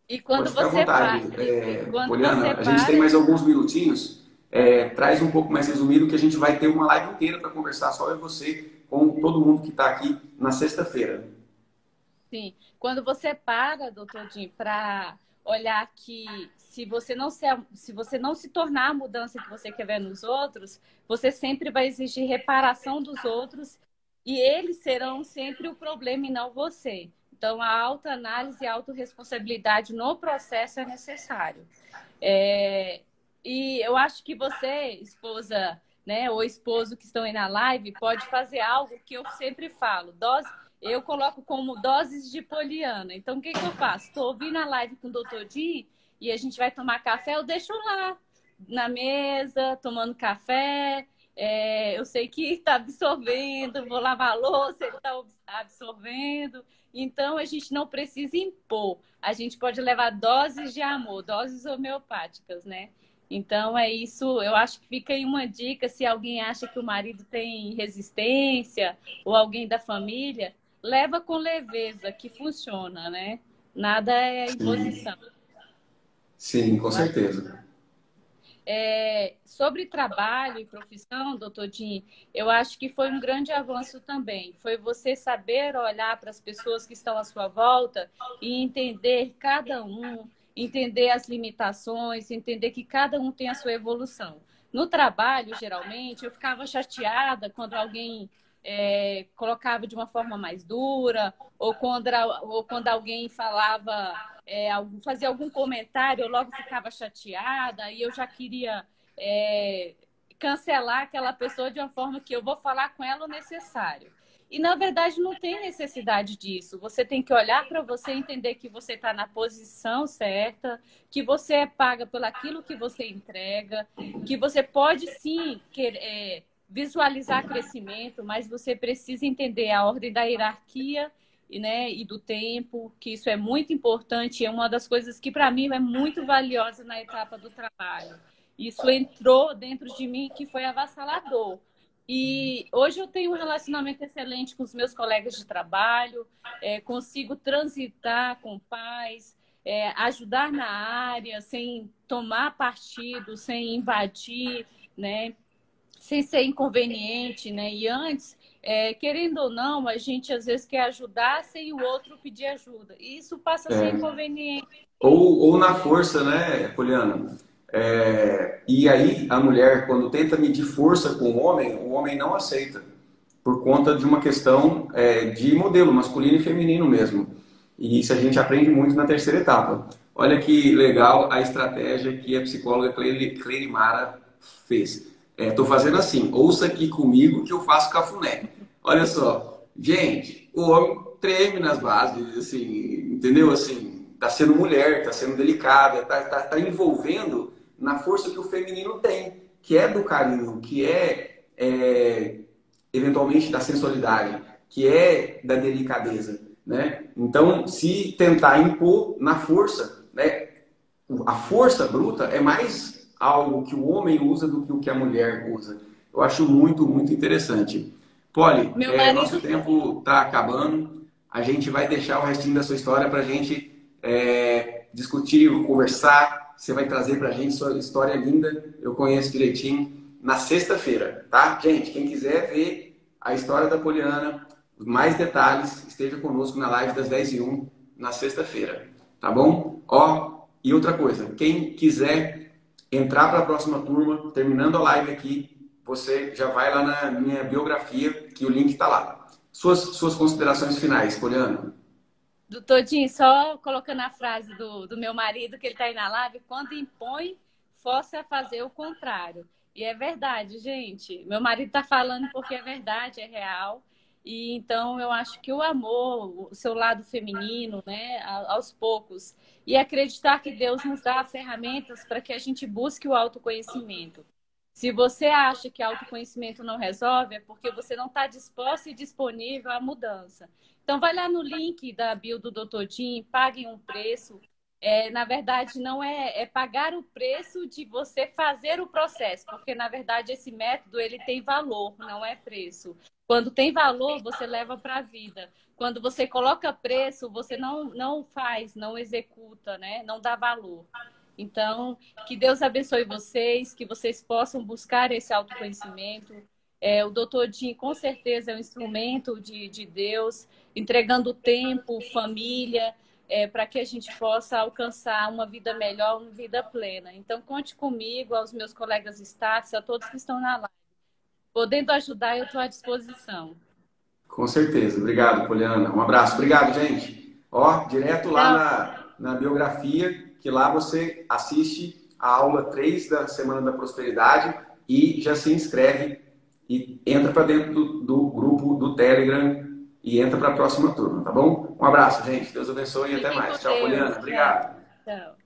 E quando Pode ficar à você vontade, quando Poliana. você A gente tem mais alguns minutinhos. Traz um pouco mais resumido, que a gente vai ter uma live inteira para conversar, só eu e você, com todo mundo que está aqui na sexta-feira. Sim. Quando você para, doutor Jim, para olhar que se você não se tornar a mudança que você quer ver nos outros, você sempre vai exigir reparação dos outros e eles serão sempre o problema e não você. Então, a autoanálise e a autorresponsabilidade no processo é necessário. E eu acho que você, esposa, né, ou esposo que estão aí na live, pode fazer algo que eu sempre falo. Eu coloco como doses de Poliana. Então, o que eu faço? Estou ouvindo a live com o doutor Di e a gente vai tomar café, eu deixo lá na mesa, tomando café. Eu sei que está absorvendo, vou lavar a louça, ele está absorvendo. Então, a gente não precisa impor. A gente pode levar doses de amor, doses homeopáticas, né? Então, é isso. Eu acho que fica aí uma dica, se alguém acha que o marido tem resistência ou alguém da família, leva com leveza, que funciona, né? Nada é imposição. Sim, com certeza. Sobre trabalho e profissão, doutor Jim, eu acho que foi um grande avanço também. Foi você saber olhar para as pessoas que estão à sua volta e entender cada um, entender as limitações, entender que cada um tem a sua evolução. No trabalho, geralmente, eu ficava chateada quando alguém colocava de uma forma mais dura, ou quando alguém falava, fazia algum comentário, eu logo ficava chateada e eu já queria cancelar aquela pessoa de uma forma que eu vou falar com ela o necessário. E, na verdade, não tem necessidade disso. Você tem que olhar para você e entender que você está na posição certa, que você é paga pelo aquilo que você entrega, que você pode, sim, visualizar crescimento, mas você precisa entender a ordem da hierarquia, né, e do tempo, que isso é muito importante, é uma das coisas que, para mim, é muito valiosa na etapa do trabalho. Isso entrou dentro de mim que foi avassalador. E hoje eu tenho um relacionamento excelente com os meus colegas de trabalho, consigo transitar com paz, ajudar na área, sem tomar partido, sem invadir, né? Sem ser inconveniente, né? E antes, querendo ou não, a gente às vezes quer ajudar sem o outro pedir ajuda. E isso passa a ser inconveniente. Ou na força, né, Poliana? E aí a mulher, quando tenta medir força com o homem não aceita, por conta de uma questão de modelo masculino e feminino mesmo. E isso a gente aprende muito na terceira etapa. Olha que legal a estratégia que a psicóloga Cleire Mara fez. Estou fazendo assim, ouça aqui comigo que eu faço cafuné. Olha só, gente, o homem treme nas bases, assim, entendeu? Assim, tá sendo mulher, tá sendo delicada, tá envolvendo na força que o feminino tem, que é do carinho, que eventualmente da sensualidade, que é da delicadeza, né? Então, se tentar impor na força, né? A força bruta é mais algo que o homem usa do que o que a mulher usa. Eu acho muito, muito interessante. Poli, nosso tempo está acabando. A gente vai deixar o restinho da sua história para a gente discutir, conversar. Você vai trazer para a gente sua história linda. Eu conheço direitinho. Na sexta-feira, tá? Gente, quem quiser ver a história da Poliana, mais detalhes, esteja conosco na live das 10h01 na sexta-feira. Tá bom? E outra coisa, quem quiser entrar para a próxima turma, terminando a live aqui, você já vai lá na minha biografia, que o link está lá. Suas considerações finais, Poliana. Doutor Jim, só colocando a frase do meu marido, que ele está aí na live, quando impõe, força a fazer o contrário. E é verdade, gente. Meu marido está falando porque é verdade, é real. E então eu acho que o amor, o seu lado feminino, né, aos poucos, e acreditar que Deus nos dá ferramentas para que a gente busque o autoconhecimento. Se você acha que autoconhecimento não resolve, é porque você não está disposto e disponível à mudança. Então, vai lá no link da bio do Dr. Jim, pague um preço. Na verdade, não é pagar o preço de você fazer o processo, porque, na verdade, esse método ele tem valor, não é preço. Quando tem valor, você leva para a vida. Quando você coloca preço, você não faz, não executa, né? Não dá valor. Então, que Deus abençoe vocês, que vocês possam buscar esse autoconhecimento. O Dr. Jim, com certeza, é um instrumento de Deus, entregando tempo, família, para que a gente possa alcançar uma vida melhor, uma vida plena. Então, conte comigo, aos meus colegas staffs, a todos que estão na live. Podendo ajudar, eu estou à disposição. Com certeza. Obrigado, Poliana. Um abraço. Obrigado, gente. Ó, direto lá na biografia, que lá você assiste a aula 3 da Semana da Prosperidade e já se inscreve e entra para dentro do grupo do Telegram e entra para a próxima turma, tá bom? Um abraço, gente. Deus abençoe e até mais. Tchau, Poliana. Obrigado. Tchau.